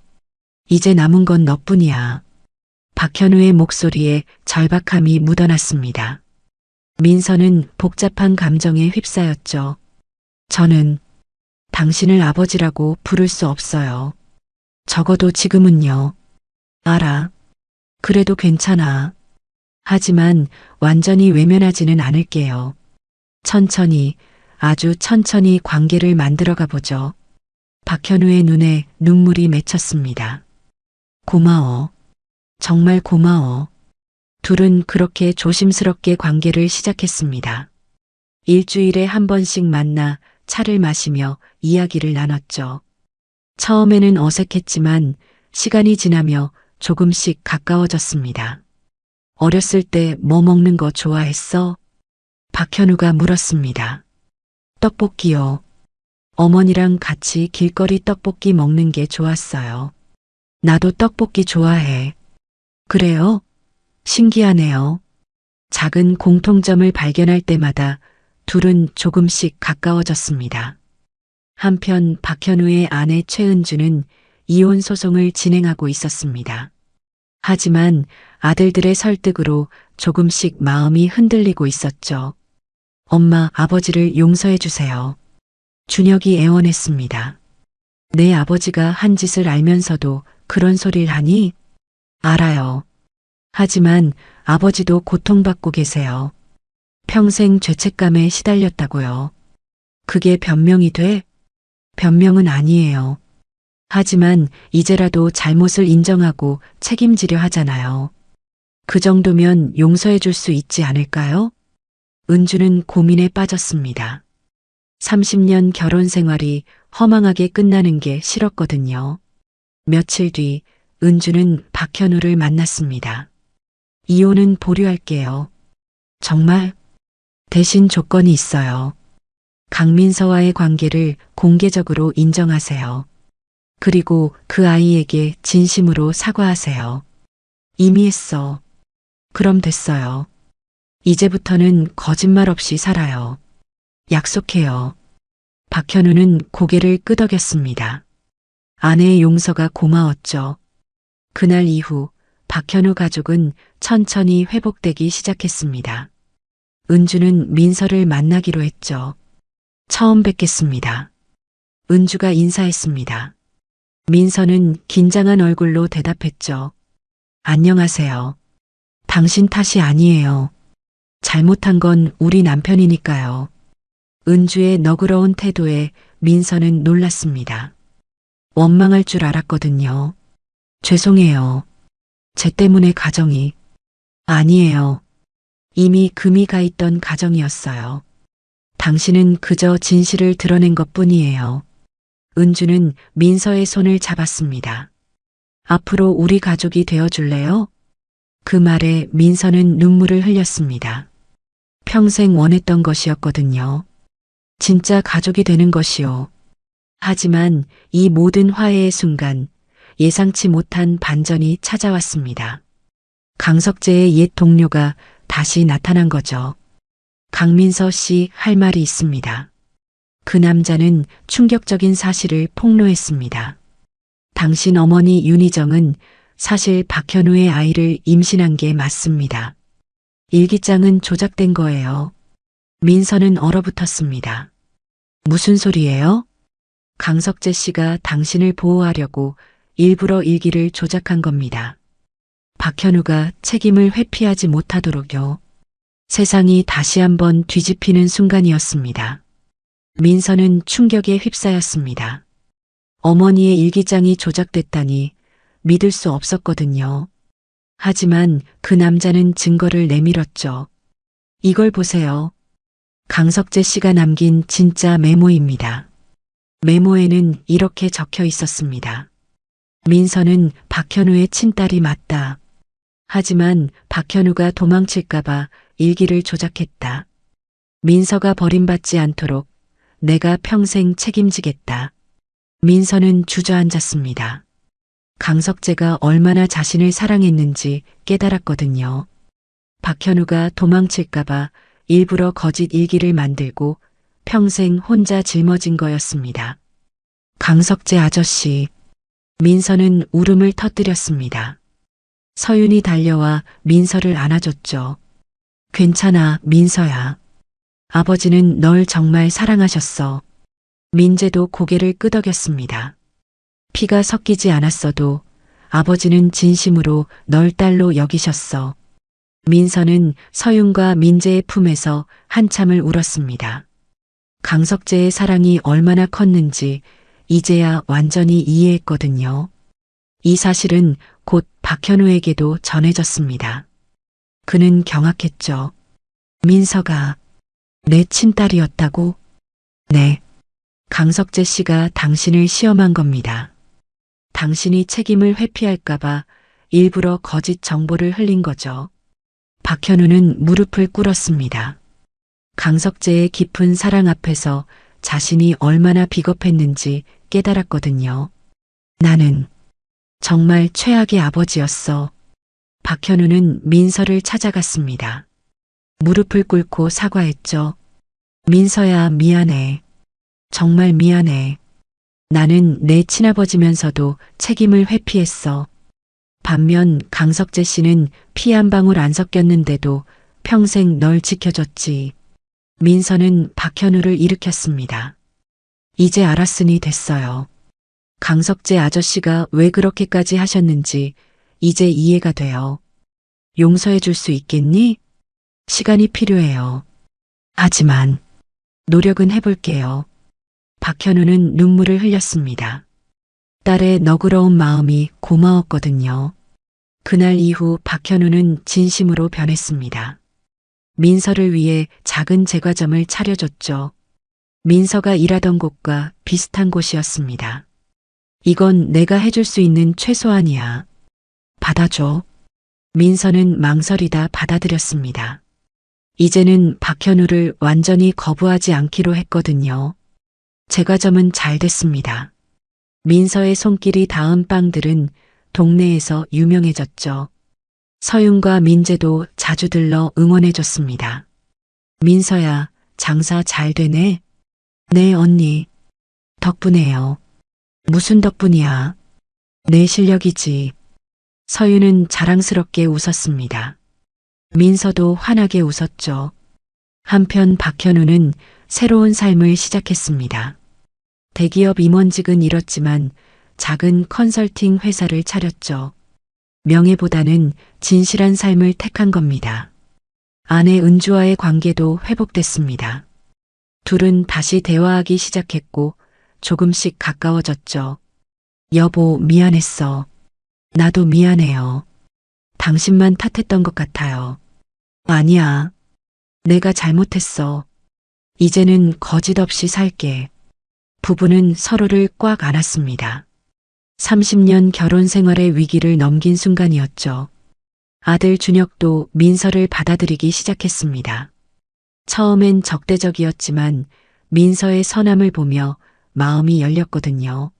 이제 남은 건 너뿐이야. 박현우의 목소리에 절박함이 묻어났습니다. 민서는 복잡한 감정에 휩싸였죠. 저는 당신을 아버지라고 부를 수 없어요. 적어도 지금은요. 알아. 그래도 괜찮아. 하지만 완전히 외면하지는 않을게요. 천천히, 아주 천천히 관계를 만들어가 보죠. 박현우의 눈에 눈물이 맺혔습니다. 고마워. 정말 고마워. 둘은 그렇게 조심스럽게 관계를 시작했습니다. 일주일에 한 번씩 만나 차를 마시며 이야기를 나눴죠. 처음에는 어색했지만 시간이 지나며 조금씩 가까워졌습니다. 어렸을 때 뭐 먹는 거 좋아했어? 박현우가 물었습니다. 떡볶이요. 어머니랑 같이 길거리 떡볶이 먹는 게 좋았어요. 나도 떡볶이 좋아해. 그래요? 신기하네요. 작은 공통점을 발견할 때마다 둘은 조금씩 가까워졌습니다. 한편 박현우의 아내 최은주는 이혼 소송을 진행하고 있었습니다. 하지만 아들들의 설득으로 조금씩 마음이 흔들리고 있었죠. 엄마, 아버지를 용서해 주세요. 준혁이 애원했습니다. 내 아버지가 한 짓을 알면서도 그런 소리를 하니? 알아요. 하지만 아버지도 고통받고 계세요. 평생 죄책감에 시달렸다고요. 그게 변명이 돼? 변명은 아니에요. 하지만 이제라도 잘못을 인정하고 책임지려 하잖아요. 그 정도면 용서해 줄 수 있지 않을까요? 은주는 고민에 빠졌습니다. 30년 결혼 생활이 허망하게 끝나는 게 싫었거든요. 며칠 뒤 은주는 박현우를 만났습니다. 이혼은 보류할게요. 정말? 대신 조건이 있어요. 강민서와의 관계를 공개적으로 인정하세요. 그리고 그 아이에게 진심으로 사과하세요. 이미 했어. 그럼 됐어요. 이제부터는 거짓말 없이 살아요. 약속해요. 박현우는 고개를 끄덕였습니다. 아내의 용서가 고마웠죠. 그날 이후 박현우 가족은 천천히 회복되기 시작했습니다. 은주는 민서를 만나기로 했죠. 처음 뵙겠습니다. 은주가 인사했습니다. 민서는 긴장한 얼굴로 대답했죠. 안녕하세요. 당신 탓이 아니에요. 잘못한 건 우리 남편이니까요. 은주의 너그러운 태도에 민서는 놀랐습니다. 원망할 줄 알았거든요. 죄송해요. 제 때문에 가정이. 아니에요. 이미 금이 가 있던 가정이었어요. 당신은 그저 진실을 드러낸 것뿐이에요. 은주는 민서의 손을 잡았습니다. 앞으로 우리 가족이 되어줄래요? 그 말에 민서는 눈물을 흘렸습니다. 평생 원했던 것이었거든요. 진짜 가족이 되는 것이요. 하지만 이 모든 화해의 순간 예상치 못한 반전이 찾아왔습니다. 강석재의 옛 동료가 다시 나타난 거죠. 강민서 씨 할 말이 있습니다. 그 남자는 충격적인 사실을 폭로했습니다. 당신 어머니 윤희정은 사실 박현우의 아이를 임신한 게 맞습니다. 일기장은 조작된 거예요. 민서는 얼어붙었습니다. 무슨 소리예요? 강석재 씨가 당신을 보호하려고 일부러 일기를 조작한 겁니다. 박현우가 책임을 회피하지 못하도록요. 세상이 다시 한번 뒤집히는 순간이었습니다. 민서는 충격에 휩싸였습니다. 어머니의 일기장이 조작됐다니 믿을 수 없었거든요. 하지만 그 남자는 증거를 내밀었죠. 이걸 보세요. 강석재 씨가 남긴 진짜 메모입니다. 메모에는 이렇게 적혀 있었습니다. 민서는 박현우의 친딸이 맞다. 하지만 박현우가 도망칠까봐 일기를 조작했다. 민서가 버림받지 않도록 내가 평생 책임지겠다. 민서는 주저앉았습니다. 강석재가 얼마나 자신을 사랑했는지 깨달았거든요. 박현우가 도망칠까봐 일부러 거짓 일기를 만들고 평생 혼자 짊어진 거였습니다. 강석재 아저씨. 민서는 울음을 터뜨렸습니다. 서윤이 달려와 민서를 안아줬죠. 괜찮아, 민서야. 아버지는 널 정말 사랑하셨어. 민재도 고개를 끄덕였습니다. 피가 섞이지 않았어도 아버지는 진심으로 널 딸로 여기셨어. 민서는 서윤과 민재의 품에서 한참을 울었습니다. 강석재의 사랑이 얼마나 컸는지 이제야 완전히 이해했거든요. 이 사실은 곧 박현우에게도 전해졌습니다. 그는 경악했죠. 민서가 내 친딸이었다고? 네. 강석재 씨가 당신을 시험한 겁니다. 당신이 책임을 회피할까봐 일부러 거짓 정보를 흘린 거죠. 박현우는 무릎을 꿇었습니다. 강석재의 깊은 사랑 앞에서 자신이 얼마나 비겁했는지 깨달았거든요. 나는 정말 최악의 아버지였어. 박현우는 민서를 찾아갔습니다. 무릎을 꿇고 사과했죠. 민서야, 미안해. 정말 미안해. 나는 내 친아버지면서도 책임을 회피했어. 반면 강석재 씨는 피 한 방울 안 섞였는데도 평생 널 지켜줬지. 민서는 박현우를 일으켰습니다. 이제 알았으니 됐어요. 강석재 아저씨가 왜 그렇게까지 하셨는지 이제 이해가 돼요. 용서해 줄 수 있겠니? 시간이 필요해요. 하지만 노력은 해볼게요. 박현우는 눈물을 흘렸습니다. 딸의 너그러운 마음이 고마웠거든요. 그날 이후 박현우는 진심으로 변했습니다. 민서를 위해 작은 제과점을 차려줬죠. 민서가 일하던 곳과 비슷한 곳이었습니다. 이건 내가 해줄 수 있는 최소한이야. 받아줘. 민서는 망설이다 받아들였습니다. 이제는 박현우를 완전히 거부하지 않기로 했거든요. 제과점은 잘 됐습니다. 민서의 손길이 닿은 빵들은 동네에서 유명해졌죠. 서윤과 민재도 자주 들러 응원해줬습니다. 민서야, 장사 잘 되네? 네, 언니. 덕분에요. 무슨 덕분이야? 내 실력이지. 서윤은 자랑스럽게 웃었습니다. 민서도 환하게 웃었죠. 한편 박현우는 새로운 삶을 시작했습니다. 대기업 임원직은 잃었지만 작은 컨설팅 회사를 차렸죠. 명예보다는 진실한 삶을 택한 겁니다. 아내 은주와의 관계도 회복됐습니다. 둘은 다시 대화하기 시작했고 조금씩 가까워졌죠. 여보, 미안했어. 나도 미안해요. 당신만 탓했던 것 같아요. 아니야. 내가 잘못했어. 이제는 거짓 없이 살게. 부부는 서로를 꽉 안았습니다. 30년 결혼 생활의 위기를 넘긴 순간이었죠. 아들 준혁도 민서를 받아들이기 시작했습니다. 처음엔 적대적이었지만 민서의 선함을 보며 마음이 열렸거든요.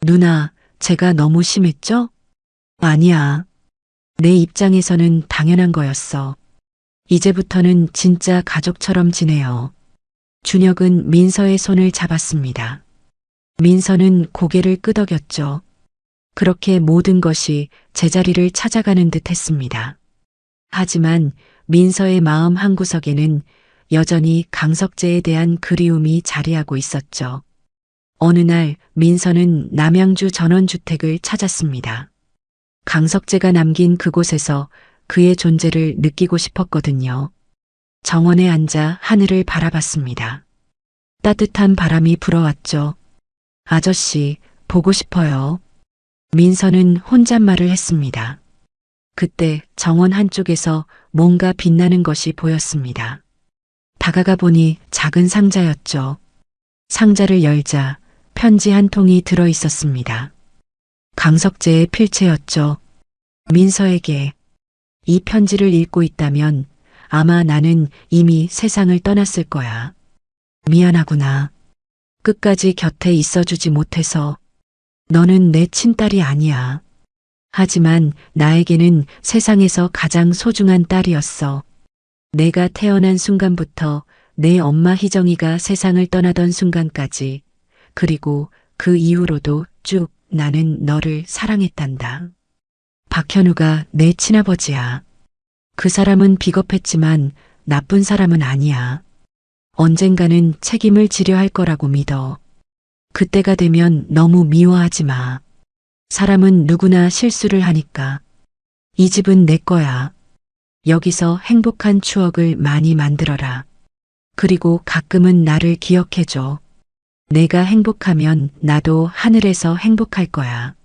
누나, 제가 너무 심했죠? 아니야. 내 입장에서는 당연한 거였어. 이제부터는 진짜 가족처럼 지내요. 준혁은 민서의 손을 잡았습니다. 민서는 고개를 끄덕였죠. 그렇게 모든 것이 제자리를 찾아가는 듯 했습니다. 하지만 민서의 마음 한구석에는 여전히 강석재에 대한 그리움이 자리하고 있었죠. 어느 날 민서는 남양주 전원주택을 찾았습니다. 강석재가 남긴 그곳에서 그의 존재를 느끼고 싶었거든요. 정원에 앉아 하늘을 바라봤습니다. 따뜻한 바람이 불어왔죠. 아저씨, 보고 싶어요. 민서는 혼잣말을 했습니다. 그때 정원 한쪽에서 뭔가 빛나는 것이 보였습니다. 다가가 보니 작은 상자였죠. 상자를 열자 편지 한 통이 들어 있었습니다. 강석재의 필체였죠. 민서에게. 이 편지를 읽고 있다면 아마 나는 이미 세상을 떠났을 거야. 미안하구나. 끝까지 곁에 있어주지 못해서. 너는 내 친딸이 아니야. 하지만 나에게는 세상에서 가장 소중한 딸이었어. 내가 태어난 순간부터 내 엄마 희정이가 세상을 떠나던 순간까지, 그리고 그 이후로도 쭉 나는 너를 사랑했단다. 박현우가 내 친아버지야. 그 사람은 비겁했지만 나쁜 사람은 아니야. 언젠가는 책임을 지려 할 거라고 믿어. 그때가 되면 너무 미워하지 마. 사람은 누구나 실수를 하니까. 이 집은 내 거야. 여기서 행복한 추억을 많이 만들어라. 그리고 가끔은 나를 기억해줘. 내가 행복하면 나도 하늘에서 행복할 거야.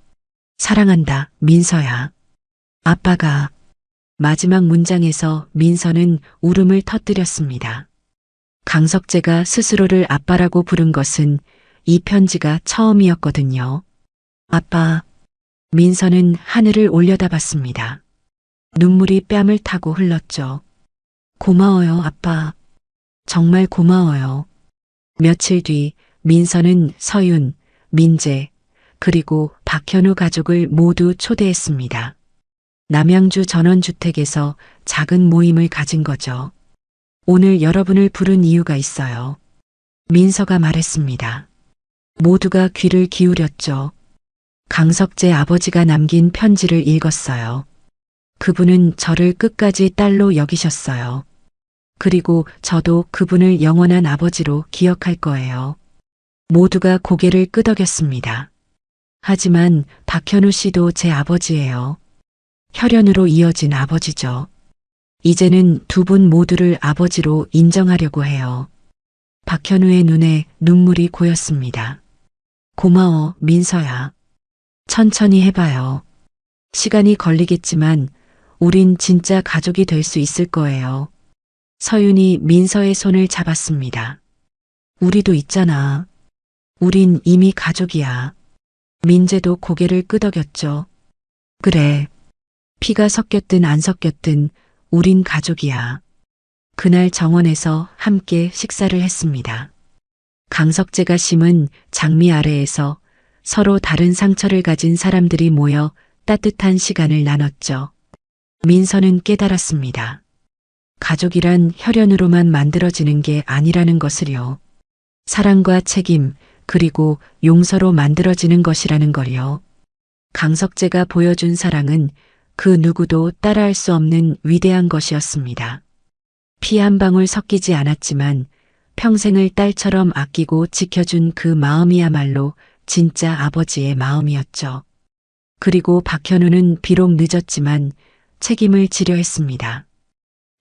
사랑한다, 민서야. 아빠가. 마지막 문장에서 민서는 울음을 터뜨렸습니다. 강석재가 스스로를 아빠라고 부른 것은 이 편지가 처음이었거든요. 아빠. 민서는 하늘을 올려다봤습니다. 눈물이 뺨을 타고 흘렀죠. 고마워요, 아빠. 정말 고마워요. 며칠 뒤 민서는 서윤, 민재, 그리고 박현우 가족을 모두 초대했습니다. 남양주 전원주택에서 작은 모임을 가진 거죠. 오늘 여러분을 부른 이유가 있어요. 민서가 말했습니다. 모두가 귀를 기울였죠. 강석재 아버지가 남긴 편지를 읽었어요. 그분은 저를 끝까지 딸로 여기셨어요. 그리고 저도 그분을 영원한 아버지로 기억할 거예요. 모두가 고개를 끄덕였습니다. 하지만 박현우 씨도 제 아버지예요. 혈연으로 이어진 아버지죠. 이제는 두 분 모두를 아버지로 인정하려고 해요. 박현우의 눈에 눈물이 고였습니다. 고마워, 민서야. 천천히 해봐요. 시간이 걸리겠지만 우린 진짜 가족이 될 수 있을 거예요. 서윤이 민서의 손을 잡았습니다. 우리도 있잖아. 우린 이미 가족이야. 민재도 고개를 끄덕였죠. 그래. 피가 섞였든 안 섞였든 우린 가족이야. 그날 정원에서 함께 식사를 했습니다. 강석재가 심은 장미 아래에서 서로 다른 상처를 가진 사람들이 모여 따뜻한 시간을 나눴죠. 민서는 깨달았습니다. 가족이란 혈연으로만 만들어지는 게 아니라는 것을요. 사랑과 책임, 그리고 용서로 만들어지는 것이라는 걸요. 강석재가 보여준 사랑은 그 누구도 따라할 수 없는 위대한 것이었습니다. 피 한 방울 섞이지 않았지만 평생을 딸처럼 아끼고 지켜준 그 마음이야말로 진짜 아버지의 마음이었죠. 그리고 박현우는 비록 늦었지만 책임을 지려 했습니다.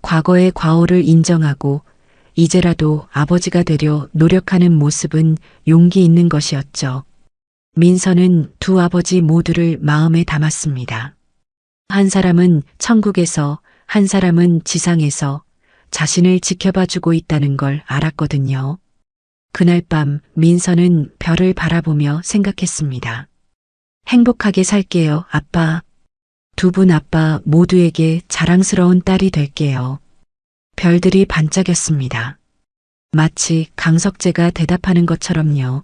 과거의 과오를 인정하고 이제라도 아버지가 되려 노력하는 모습은 용기 있는 것이었죠. 민서는 두 아버지 모두를 마음에 담았습니다. 한 사람은 천국에서, 한 사람은 지상에서 자신을 지켜봐주고 있다는 걸 알았거든요. 그날 밤 민서는 별을 바라보며 생각했습니다. 행복하게 살게요, 아빠. 두 분 아빠 모두에게 자랑스러운 딸이 될게요. 별들이 반짝였습니다. 마치 강석재가 대답하는 것처럼요.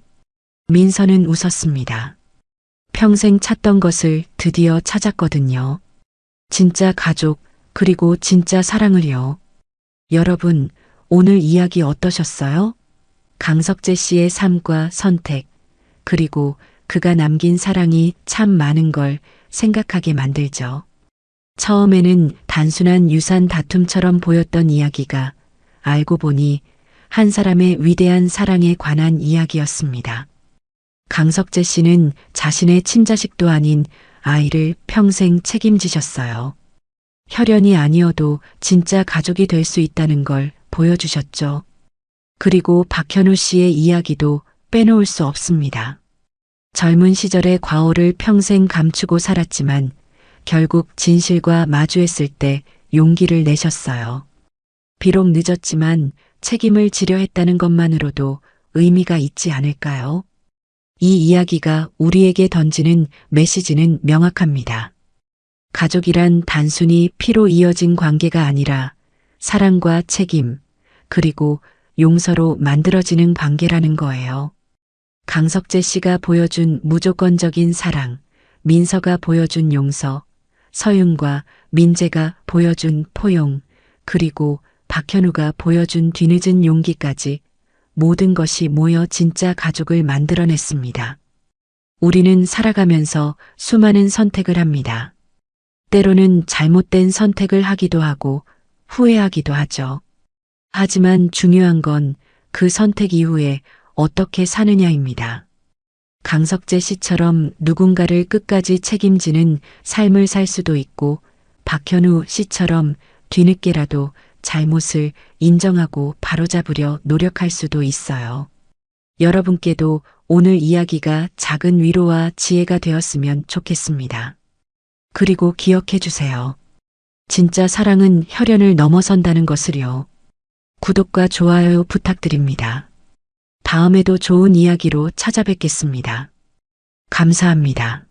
민서는 웃었습니다. 평생 찾던 것을 드디어 찾았거든요. 진짜 가족, 그리고 진짜 사랑을요. 여러분, 오늘 이야기 어떠셨어요? 강석재 씨의 삶과 선택, 그리고 그가 남긴 사랑이 참 많은 걸 생각하게 만들죠. 처음에는 단순한 유산 다툼처럼 보였던 이야기가 알고 보니 한 사람의 위대한 사랑에 관한 이야기였습니다. 강석재 씨는 자신의 친자식도 아닌 아이를 평생 책임지셨어요. 혈연이 아니어도 진짜 가족이 될 수 있다는 걸 보여주셨죠. 그리고 박현우 씨의 이야기도 빼놓을 수 없습니다. 젊은 시절의 과오를 평생 감추고 살았지만 결국 진실과 마주했을 때 용기를 내셨어요. 비록 늦었지만 책임을 지려 했다는 것만으로도 의미가 있지 않을까요? 이 이야기가 우리에게 던지는 메시지는 명확합니다. 가족이란 단순히 피로 이어진 관계가 아니라 사랑과 책임, 그리고 용서로 만들어지는 관계라는 거예요. 강석재 씨가 보여준 무조건적인 사랑, 민서가 보여준 용서, 서윤과 민재가 보여준 포용, 그리고 박현우가 보여준 뒤늦은 용기까지 모든 것이 모여 진짜 가족을 만들어냈습니다. 우리는 살아가면서 수많은 선택을 합니다. 때로는 잘못된 선택을 하기도 하고 후회하기도 하죠. 하지만 중요한 건 그 선택 이후에 어떻게 사느냐입니다. 강석재 씨처럼 누군가를 끝까지 책임지는 삶을 살 수도 있고 박현우 씨처럼 뒤늦게라도 잘못을 인정하고 바로잡으려 노력할 수도 있어요. 여러분께도 오늘 이야기가 작은 위로와 지혜가 되었으면 좋겠습니다. 그리고 기억해 주세요. 진짜 사랑은 혈연을 넘어선다는 것을요. 구독과 좋아요 부탁드립니다. 다음에도 좋은 이야기로 찾아뵙겠습니다. 감사합니다.